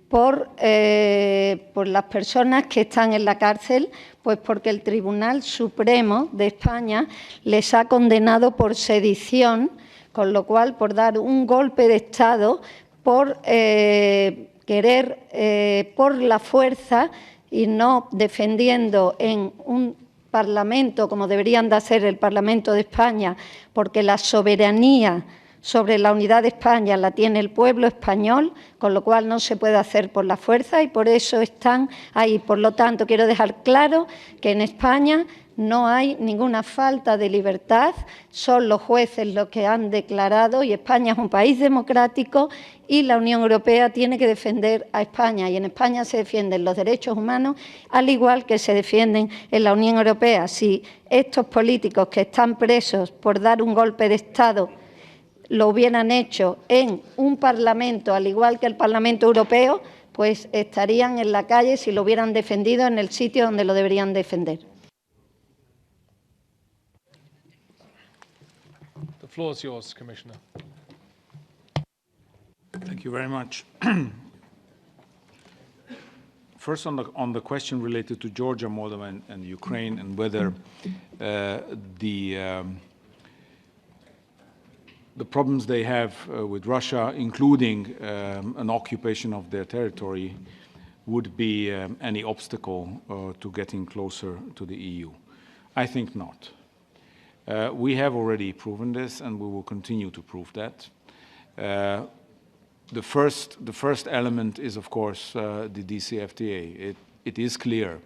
por las personas que están en la cárcel, pues porque el Tribunal Supremo de España les ha condenado por sedición, con lo cual por dar un golpe de Estado, por querer por la fuerza y no defendiendo en un Parlamento, como deberían de hacer el Parlamento de España, porque la soberanía sobre la unidad de España la tiene el pueblo español, con lo cual no se puede hacer por la fuerza y por eso están ahí. Por lo tanto, quiero dejar claro que en España no hay ninguna falta de libertad, son los jueces los que han declarado y España es un país democrático y la Unión Europea tiene que defender a España y en España se defienden los derechos humanos al igual que se defienden en la Unión Europea. Si estos políticos que están presos por dar un golpe de Estado lo hubieran hecho en un Parlamento, al igual que el Parlamento Europeo, pues estarían en la calle si lo hubieran defendido en el sitio donde lo deberían defender. The floor is yours, Commissioner. Thank you very much. First, on the question related to Georgia, Moldova, and Ukraine, and whether the problems they have with Russia, including an occupation of their territory, would be any obstacle to getting closer to the EU. I think not. We have already proven this, and we will continue to prove that. The first element is, of course, the DCFTA. It is clear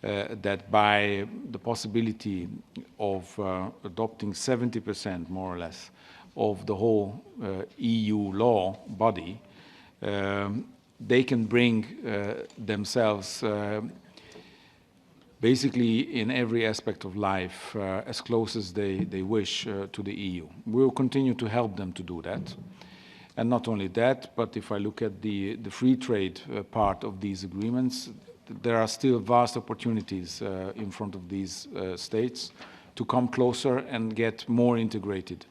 that by the possibility of adopting 70%, more or less, of the whole EU law body, they can bring themselves basically in every aspect of life as close as they wish to the EU. We will continue to help them to do that. And not only that, but if I look at the free trade part of these agreements, there are still vast opportunities in front of these states to come closer and get more integrated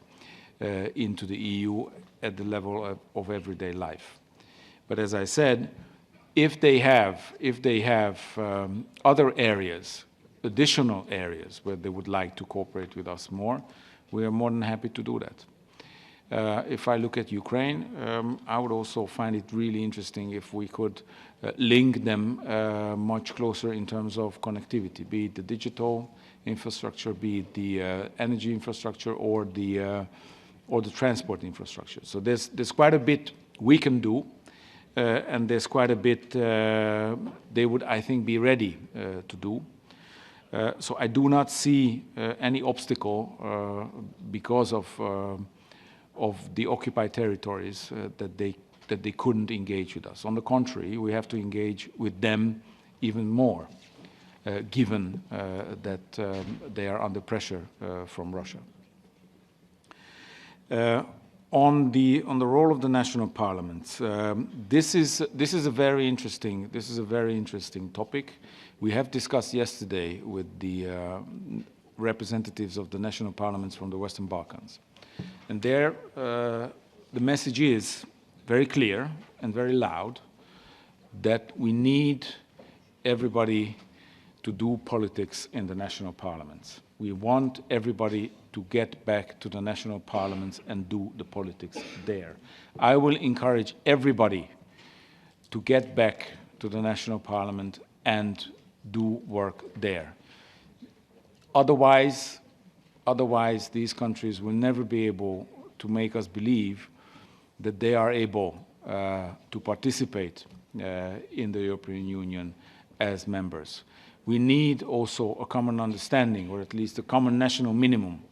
into the EU at the level of everyday life. But as I said, if they have other areas, additional areas where they would like to cooperate with us more, we are more than happy to do that. If I look at Ukraine, I would also find it really interesting if we could link them much closer in terms of connectivity, be it the digital infrastructure, be it the energy infrastructure, or the transport infrastructure. So there's quite a bit we can do, and there's quite a bit they would, I think, be ready to do. So I do not see any obstacle because of the occupied territories that they couldn't engage with us. On the contrary, we have to engage with them even more, given that they are under pressure from Russia. On the role of the national parliaments, this is a very interesting topic. We have discussed yesterday with the representatives of the national parliaments from the Western Balkans. And there, the message is very clear and very loud that we need everybody to do politics in the national parliaments. We want everybody to get back to the national parliaments and do the politics there. I will encourage everybody to get back to the national parliament and do work there. Otherwise, these countries will never be able to make us believe that they are able to participate in the European Union as members. We need also a common understanding, or at least a common national minimum,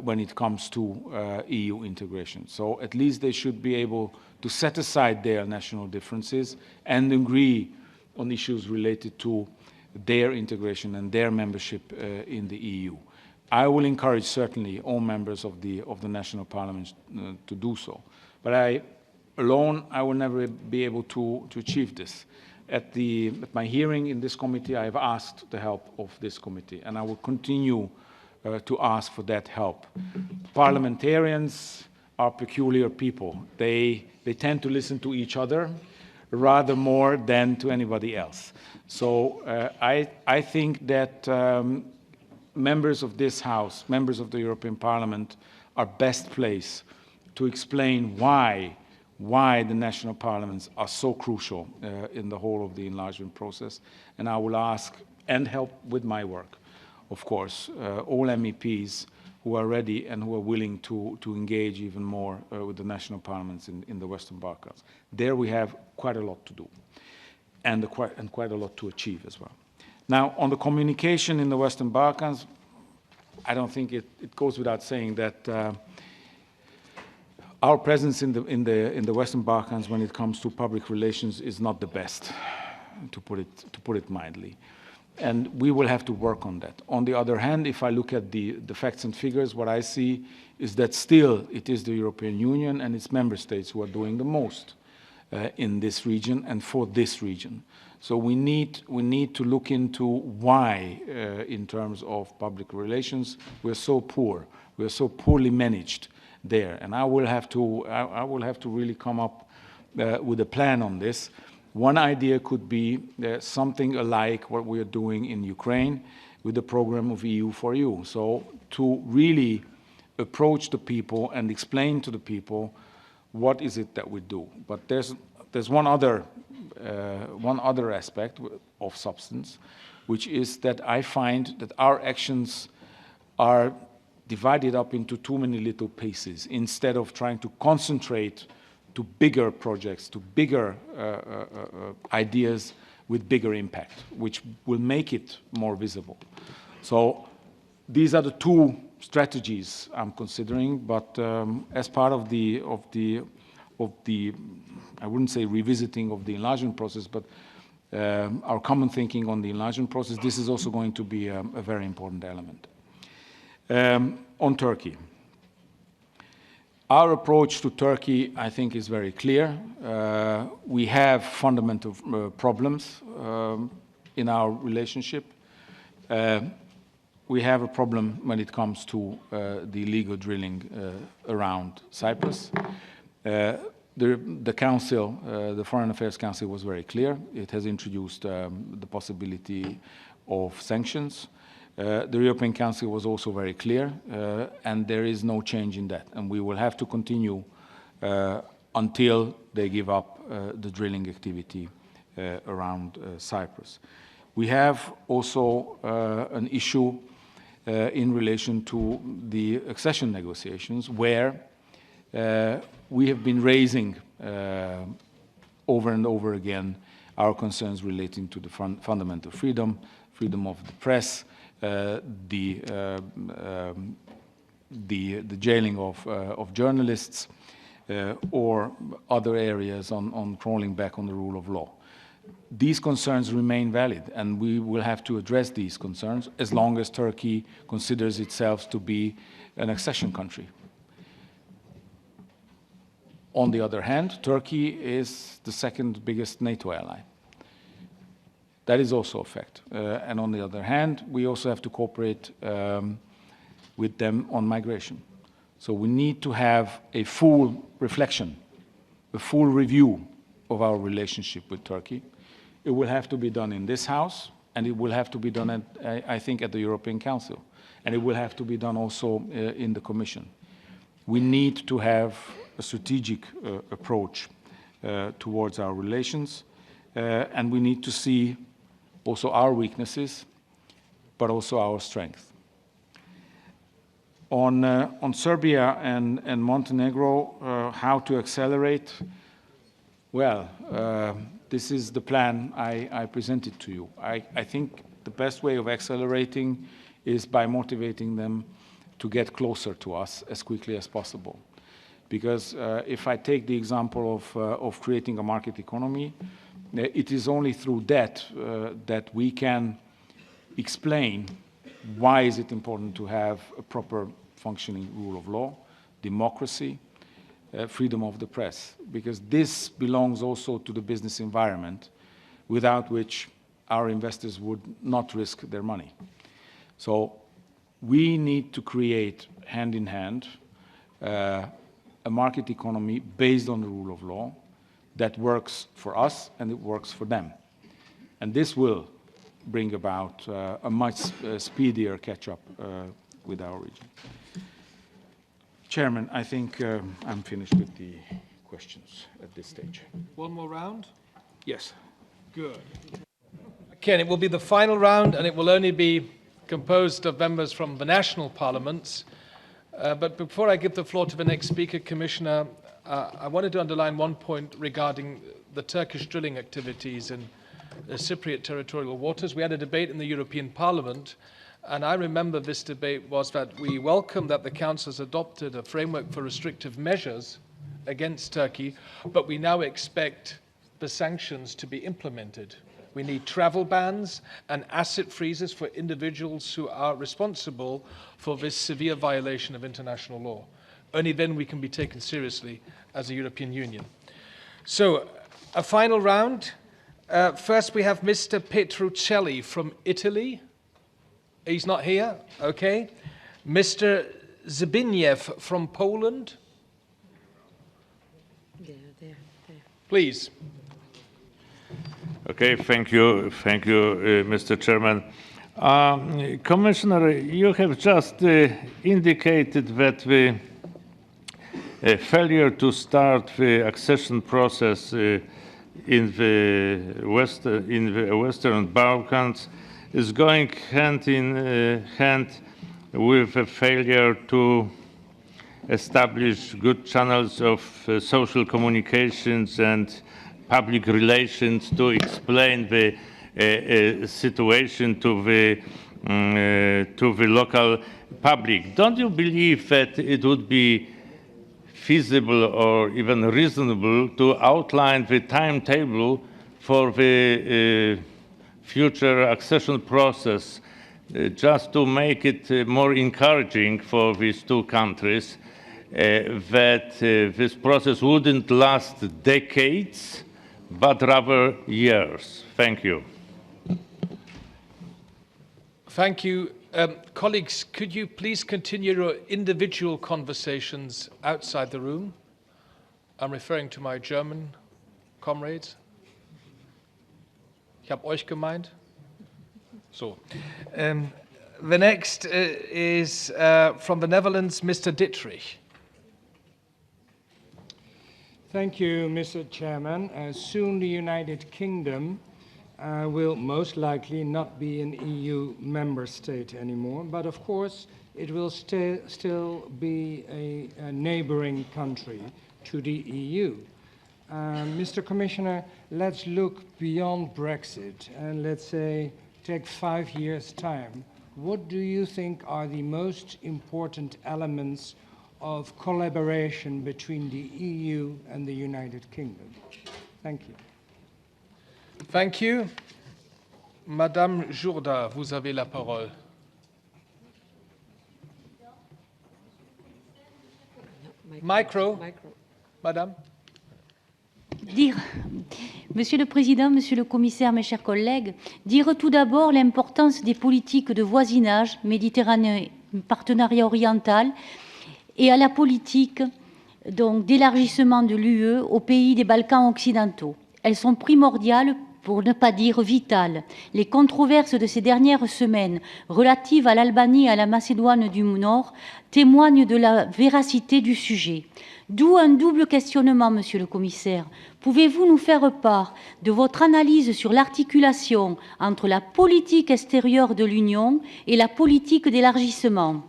when it comes to EU integration. So at least they should be able to set aside their national differences and agree on issues related to their integration and their membership in the EU. I will encourage certainly all members of the national parliaments to do so. But alone, I will never be able to achieve this. At my hearing in this committee, I have asked the help of this committee, and I will continue to ask for that help. Parliamentarians are peculiar people. They tend to listen to each other rather more than to anybody else. So I think that members of this House, members of the European Parliament, are best placed to explain why the national parliaments are so crucial in the whole of the enlargement process. And I will ask, and help with my work, of course, all MEPs who are ready and who are willing to engage even more with the national parliaments in the Western Balkans. There we have quite a lot to do and quite a lot to achieve as well. Now, on the communication in the Western Balkans, I don't think it goes without saying that our presence in the Western Balkans when it comes to public relations is not the best, to put it mildly. And we will have to work on that. On the other hand, if I look at the facts and figures, what I see is that still it is the European Union and its member states who are doing the most in this region and for this region. So we need to look into why, in terms of public relations, we're so poor, we're so poorly managed there. And I will have to really come up with a plan on this. One idea could be something alike what we are doing in Ukraine with the program of EU4U. So to really approach the people and explain to the people what is it that we do. But there's one other aspect of substance, which is that I find that our actions are divided up into too many little pieces instead of trying to concentrate to bigger projects, to bigger ideas with bigger impact, which will make it more visible. So these are the two strategies I'm considering, but as part of the I wouldn't say revisiting of the enlargement process, but our common thinking on the enlargement process, this is also going to be a very important element. On Turkey. Our approach to Turkey, I think, is very clear. We have fundamental problems in our relationship. We have a problem when it comes to the illegal drilling around Cyprus. The Council, the Foreign Affairs Council, was very clear. It has introduced the possibility of sanctions. The European Council was also very clear, and there is no change in that. And we will have to continue until they give up the drilling activity around Cyprus. We have also an issue in relation to the accession negotiations, where we have been raising over and over again our concerns relating to the fundamental freedom of the press, the jailing of journalists, or other areas on crawling back on the rule of law. These concerns remain valid, and we will have to address these concerns as long as Turkey considers itself to be an accession country. On the other hand, Turkey is the second biggest NATO ally. That is also a fact. And on the other hand, we also have to cooperate with them on migration. So we need to have a full reflection, a full review of our relationship with Turkey. It will have to be done in this House, and it will have to be done, I think, at the European Council. And it will have to be done also in the Commission. We need to have a strategic approach towards our relations, and we need to see also our weaknesses, but also our strength. On Serbia and Montenegro, how to accelerate? Well, this is the plan I presented to you. I think the best way of accelerating is by motivating them to get closer to us as quickly as possible. Because if I take the example of creating a market economy, it is only through that that we can explain why is it important to have a proper functioning rule of law, democracy, freedom of the press, because this belongs also to the business environment, without which our investors would not risk their money. So we need to create, hand in hand, a market economy based on the rule of law that works for us and it works for them. And this will bring about a much speedier catch-up with our region. Chairman, I think I'm finished with the questions at this stage. One more round? Yes. Good. Again, it will be the final round, and it will only be composed of members from the national parliaments. But before I give the floor to the next speaker, Commissioner, I wanted to underline one point regarding the Turkish drilling activities in the Cypriot territorial waters. We had a debate in the European Parliament, and I remember this debate was that we welcome that the Council has adopted a framework for restrictive measures against Turkey, but we now expect the sanctions to be implemented. We need travel bans and asset freezes for individuals who are responsible for this severe violation of international law. Only then we can be taken seriously as a European Union. So, a final round. First we have Mr. Petruccelli from Italy. He's not here, okay. Mr. Zbigniew from Poland. Please. Okay, thank you, Mr. Chairman. Commissioner, you have just indicated that the failure to start the accession process in the Western Balkans is going hand in hand with a failure to establish good channels of social communications and public relations to explain the situation to the local public. Don't you believe that it would be feasible or even reasonable to outline the timetable for the future accession process, just to make it more encouraging for these two countries, that this process wouldn't last decades, but rather years? Thank you. Thank you. Colleagues, could you please continue your individual conversations outside the room? I'm referring to my German comrades. Ich habe euch gemeint. So. The next is from the Netherlands, Mr. Dittrich. Thank you, Mr. Chairman. Soon the United Kingdom will most likely not be an EU member state anymore, but of course it will still be a neighboring country to the EU. Mr. Commissioner, let's look beyond Brexit and let's say take 5 years' time. What do you think are the most important elements of collaboration between the EU and the United Kingdom? Thank you. Thank you. Madame Jourda, vous avez la parole. Micro. Madame. Monsieur le Président, Monsieur le Commissaire, mes chers collègues, dire tout d'abord l'importance des politiques de voisinage, Méditerranée, partenariat oriental, et à la politique d'élargissement de l'UE aux pays des Balkans occidentaux. Elles sont primordiales, pour ne pas dire vitales. Les controverses de ces dernières semaines relatives à l'Albanie et à la Macédoine du Nord témoignent de la véracité du sujet. D'où un double questionnement, Monsieur le Commissaire. Pouvez-vous nous faire part de votre analyse sur l'articulation entre la politique extérieure de l'Union et la politique d'élargissement?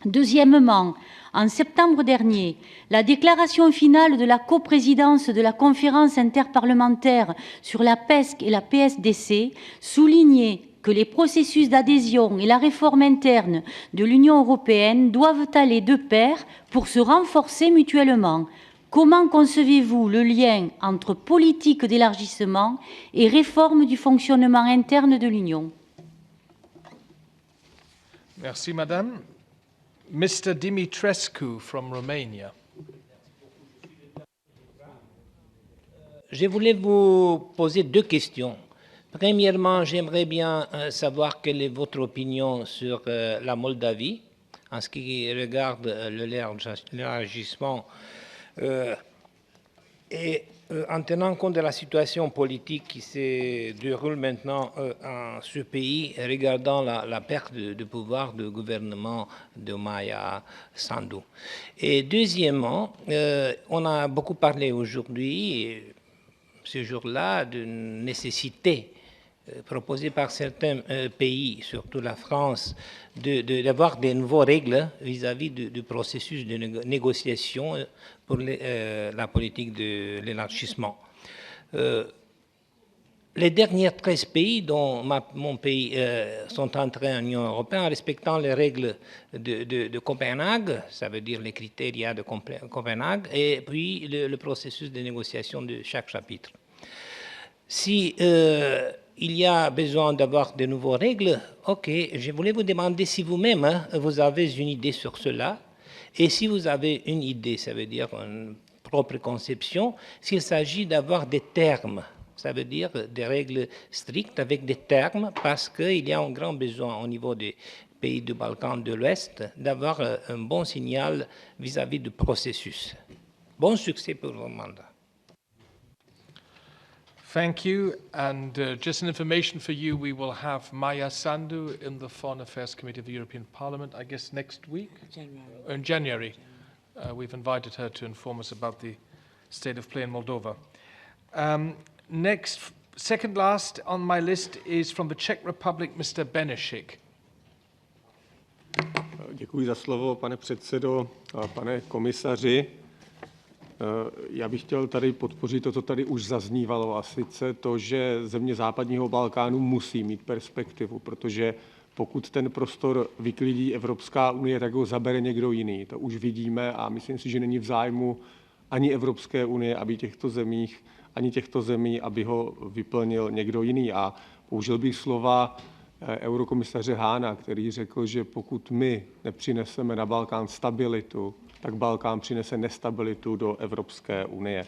Deuxièmement, en septembre dernier, la déclaration finale de la coprésidence de la conférence interparlementaire sur la PESC et la PSDC soulignait que les processus d'adhésion et la réforme interne de l'Union européenne doivent aller de pair pour se renforcer mutuellement. Comment concevez-vous le lien entre politique d'élargissement et réforme du fonctionnement interne de l'Union? Merci, Madame. Mr. Dimitrescu from Romania. Je voulais vous poser 2 questions. Premièrement, j'aimerais bien savoir quelle est votre opinion sur la Moldavie en ce qui regarde l'élargissement et en tenant compte de la situation politique qui se déroule maintenant en ce pays, regardant la perte de pouvoir du gouvernement de Maia Sandu. Et deuxièmement, on a beaucoup parlé aujourd'hui, ce jour-là, d'une nécessité proposé par certains pays, surtout la France, d'avoir des nouvelles règles vis-à-vis du processus de négociation pour la politique de l'élargissement. Les derniers 13 pays, dont mon pays, sont entrés en Union européenne en respectant les règles de Copenhague, ça veut dire les critères de Copenhague, et puis le processus de négociation de chaque chapitre. Si il y a besoin d'avoir de nouvelles règles, ok, je voulais vous demander si vous-même, vous avez une idée sur cela, et si vous avez une idée, ça veut dire une propre conception, s'il s'agit d'avoir des termes, ça veut dire des règles strictes avec des termes, parce qu'il y a un grand besoin au niveau des pays du Balkan de l'Ouest d'avoir un bon signal vis-à-vis du processus. Bon succès pour vos mandats. Thank you. And just an information for you, we will have Maya Sandu in the Foreign Affairs Committee of the European Parliament, I guess next week? In January. We've invited her to inform us about the state of play in Moldova. Next, second last on my list is from the Czech Republic, Mr. Benešík. Děkuji za slovo, pane předsedo, pane komisaři. Já bych chtěl tady podpořit to, co tady už zaznívalo, a sice to, že země západního Balkánu musí mít perspektivu, protože pokud ten prostor vyklidí Evropská unie, tak ho zabere někdo jiný. To už vidíme a myslím si, že není v zájmu ani Evropské unie, aby těchto zemí, aby ho vyplnil někdo jiný. A použil bych slova eurokomisaře Hána, který řekl, že pokud my nepřineseme na Balkán stabilitu, tak Balkán přinese nestabilitu do Evropské unie.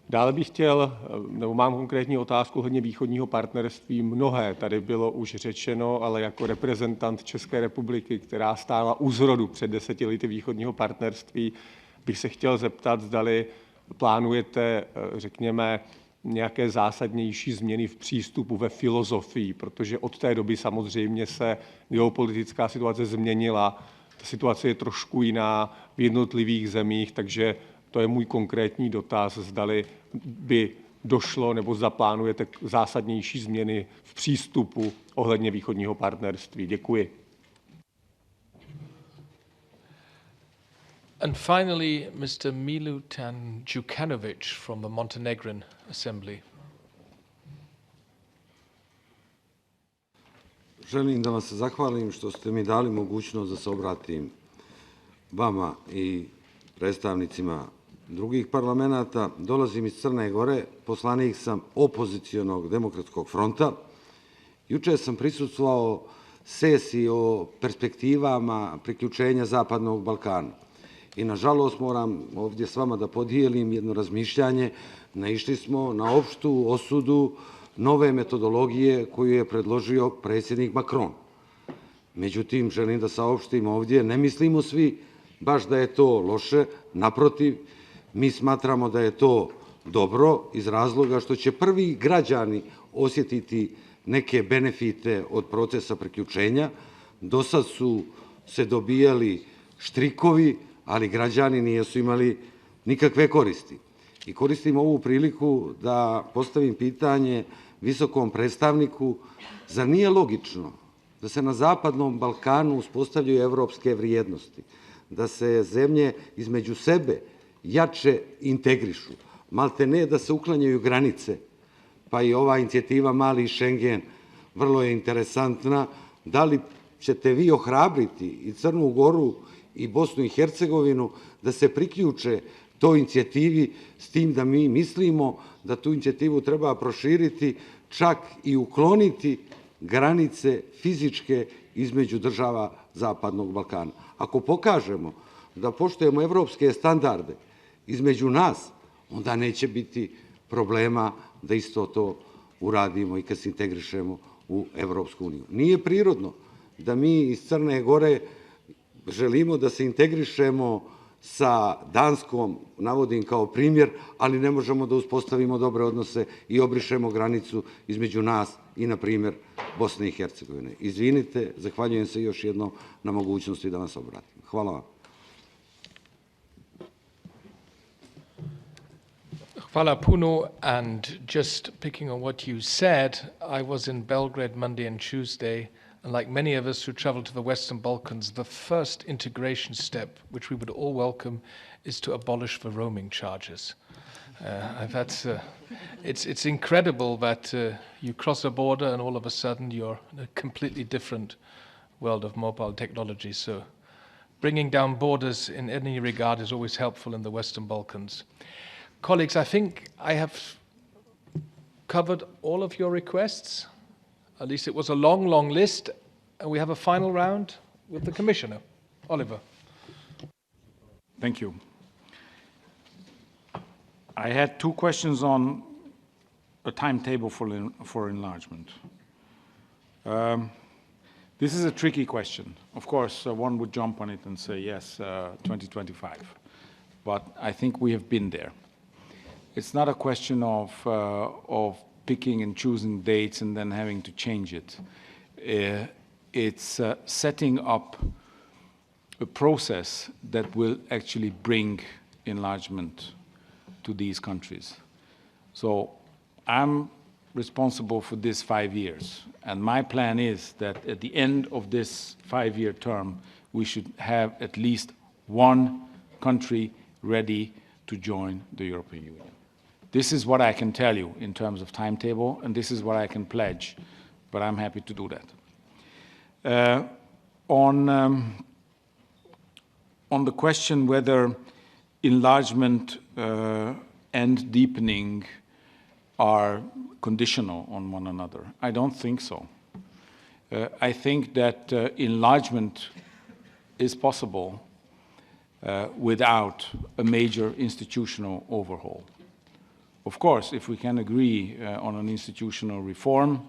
Dále bych chtěl, nebo mám konkrétní otázku hodně východního partnerství. Mnohé tady bylo už řečeno, ale jako reprezentant České republiky, která stála u zrodu před 10 lety východního partnerství, bych se chtěl zeptat, zdali plánujete, řekněme, nějaké zásadnější změny v přístupu, ve filozofii, protože od té doby samozřejmě se geopolitická situace změnila. Ta situace je trošku jiná v jednotlivých zemích, takže to je můj konkrétní dotaz, zdali by došlo nebo zaplánujete zásadnější změny v přístupu ohledně východního partnerství. Děkuji. And finally, Mr. Milutin Djukanovic from the Montenegrin Assembly. Želim da vam se zahvalim što ste mi dali mogućnost da se obratim vama i predstavnicima drugih parlamenta. Dolazim iz Crne Gore, poslanik sam opozicionog demokratskog fronta. Juče sam prisustvovao sesiji o perspektivama priključenja Zapadnog Balkana. I nažalost moram ovdje s vama da podijelim jedno razmišljanje. Naišli smo na opštu osudu nove metodologije koju je predložio predsjednik Macron. Međutim, želim da saopštim ovdje, ne mislimo svi baš da je to loše, naprotiv, mi smatramo da je to dobro iz razloga što će prvi građani osjetiti neke benefite od procesa priključenja. Do sad su se dobijali štrikovi, ali građani nisu imali nikakve koristi. I koristim ovu priliku da postavim pitanje visokom predstavniku, zar nije logično da se na Zapadnom Balkanu uspostavljaju evropske vrijednosti, da se zemlje između sebe jače integrišu, malte ne da se uklanjaju granice, pa i ova inicijativa Mali Schengen vrlo je interesantna. Da li ćete vi ohrabriti i Crnu Goru i Bosnu i Hercegovinu da se priključe toj inicijativi, s tim da mi mislimo da tu inicijativu treba proširiti, čak i ukloniti granice fizičke između država Zapadnog Balkana. Ako pokažemo da poštujemo evropske standarde između nas, onda neće biti problema da isto to uradimo i kad se integrišemo u Evropsku uniju. Nije prirodno da mi iz Crne Gore želimo da se integrišemo sa Danskom, navodim kao primjer, ali ne možemo da uspostavimo dobre odnose i obrišemo granicu između nas i, na primjer, Bosne i Hercegovine. Izvinite, zahvaljujem se još jednom na mogućnosti da vas obratim. Hvala vam. Hvala puno, and just picking on what you said, I was in Belgrade Monday and Tuesday, and like many of us who travel to the Western Balkans, the first integration step, which we would all welcome, is to abolish the roaming charges. It's incredible that you cross a border and all of a sudden you're in a completely different world of mobile technology. So bringing down borders in any regard is always helpful in the Western Balkans. Colleagues, I think I have covered all of your requests. At least it was a long, long list. And we have a final round with the Commissioner. Oliver. Thank you. I had two questions on a timetable for enlargement. This is a tricky question. Of course, one would jump on it and say, yes, 2025. But I think we have been there. It's not a question of picking and choosing dates and then having to change it. It's setting up a process that will actually bring enlargement to these countries. So I'm responsible for this 5 years. And my plan is that at the end of this 5-year term, we should have at least one country ready to join the European Union. This is what I can tell you in terms of timetable, and this is what I can pledge, but I'm happy to do that. On the question whether enlargement and deepening are conditional on one another, I don't think so. I think that enlargement is possible without a major institutional overhaul. Of course, if we can agree on an institutional reform,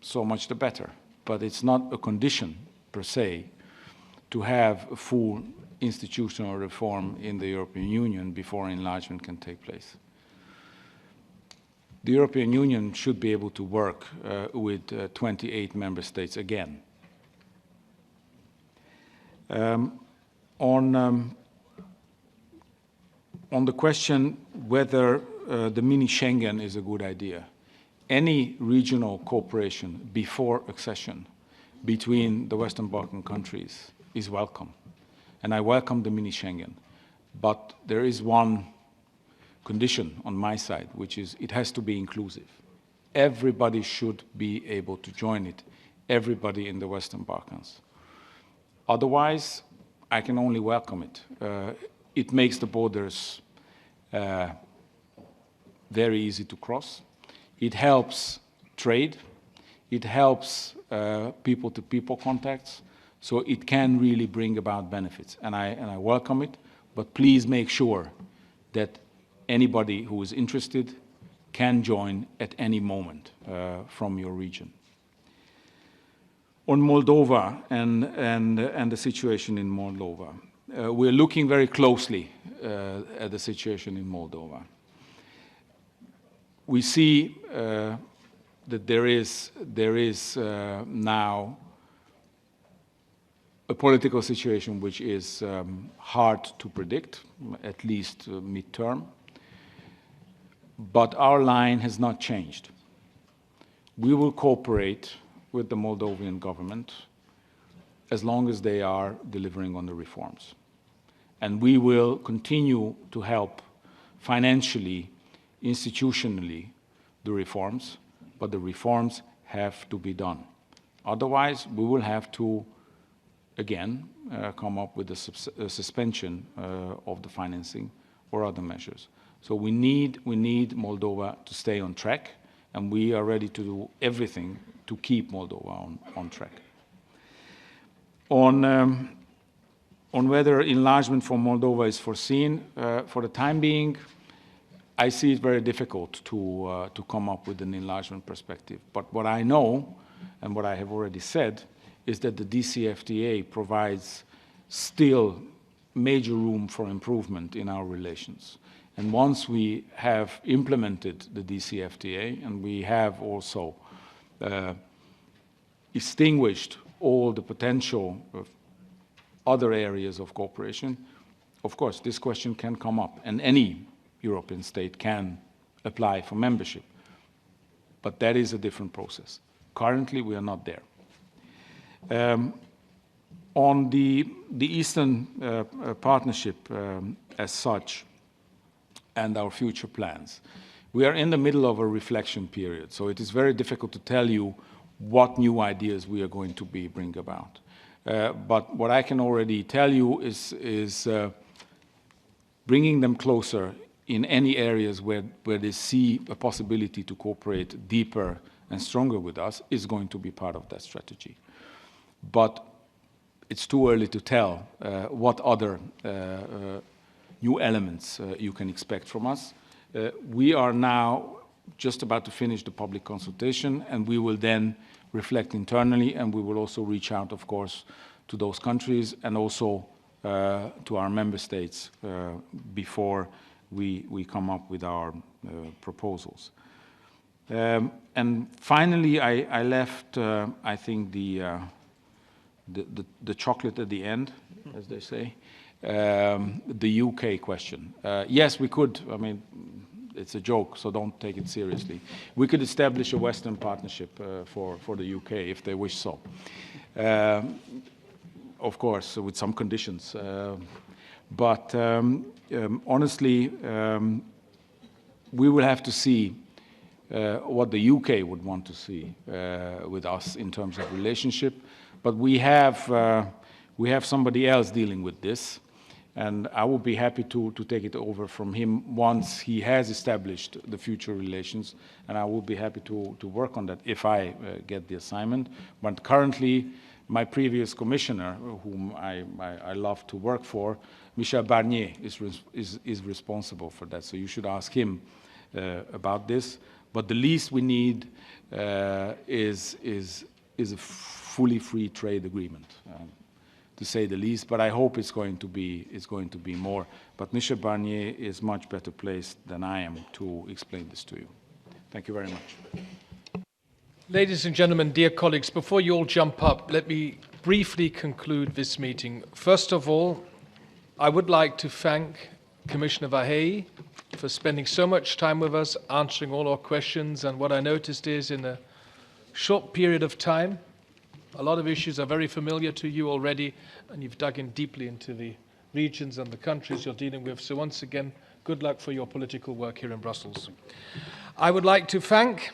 so much the better. But it's not a condition, per se, to have a full institutional reform in the European Union before enlargement can take place. The European Union should be able to work with 28 member states again. On the question whether the mini Schengen is a good idea, any regional cooperation before accession between the Western Balkan countries is welcome. And I welcome the mini Schengen. But there is one condition on my side, which is it has to be inclusive. Everybody should be able to join it, everybody in the Western Balkans. Otherwise, I can only welcome it. It makes the borders very easy to cross. It helps trade. It helps people-to-people contacts. So it can really bring about benefits. And I welcome it. But please make sure that anybody who is interested can join at any moment from your region. On Moldova and the situation in Moldova, we're looking very closely at the situation in Moldova. We see that there is now a political situation which is hard to predict, at least mid-term. But our line has not changed. We will cooperate with the Moldovan government as long as they are delivering on the reforms. And we will continue to help financially, institutionally, the reforms, but the reforms have to be done. Otherwise, we will have to, again, come up with a suspension of the financing or other measures. So we need Moldova to stay on track, and we are ready to do everything to keep Moldova on track. On whether enlargement for Moldova is foreseen, for the time being, I see it very difficult to come up with an enlargement perspective. But what I know, and what I have already said, is that the DCFTA provides still major room for improvement in our relations. And once we have implemented the DCFTA, and we have also extinguished all the potential of other areas of cooperation, of course, this question can come up. And any European state can apply for membership. But that is a different process. Currently, we are not there. On the Eastern Partnership as such and our future plans, we are in the middle of a reflection period, so it is very difficult to tell you what new ideas we are going to bring about. But what I can already tell you is bringing them closer in any areas where they see a possibility to cooperate deeper and stronger with us is going to be part of that strategy. But it's too early to tell what other new elements you can expect from us. We are now just about to finish the public consultation, and we will then reflect internally, and we will also reach out, of course, to those countries and also to our member states before we come up with our proposals. And finally, I left, I think, the chocolate at the end, as they say, the UK question. Yes, we could, I mean, it's a joke, so don't take it seriously. We could establish a Western partnership for the UK if they wish so. Of course, with some conditions. But honestly, we will have to see what the UK would want to see with us in terms of relationship. But we have somebody else dealing with this, and I would be happy to take it over from him once he has established the future relations, and I would be happy to work on that if I get the assignment. But currently, my previous commissioner, whom I love to work for, Michel Barnier, is responsible for that. So you should ask him about this. But the least we need is a fully free trade agreement, to say the least. But I hope it's going to be more. But Michel Barnier is much better placed than I am to explain this to you. Thank you very much. Ladies and gentlemen, dear colleagues, before you all jump up, let me briefly conclude this meeting. First of all, I would like to thank Commissioner VÁRHELYI for spending so much time with us, answering all our questions. And what I noticed is in a short period of time, a lot of issues are very familiar to you already, and you've dug in deeply into the regions and the countries you're dealing with. So once again, good luck for your political work here in Brussels. I would like to thank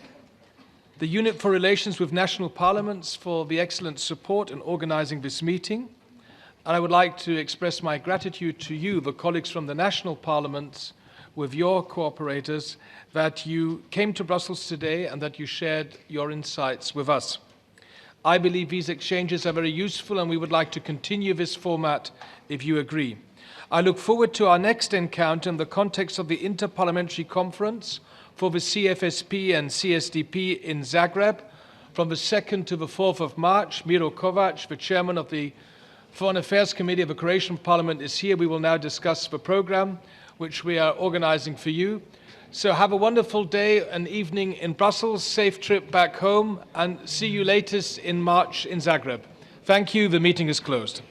the Unit for Relations with National Parliaments for the excellent support in organizing this meeting. And I would like to express my gratitude to you, the colleagues from the national parliaments, with your cooperators, that you came to Brussels today and that you shared your insights with us. I believe these exchanges are very useful, and we would like to continue this format if you agree. I look forward to our next encounter in the context of the Interparliamentary Conference for the CFSP and CSDP in Zagreb from the 2nd to the 4th of March. Miro Kovac, the chairman of the Foreign Affairs Committee of the Croatian Parliament, is here. We will now discuss the program which we are organizing for you. So have a wonderful day and evening in Brussels, safe trip back home, and see you latest in March in Zagreb. Thank you. The meeting is closed.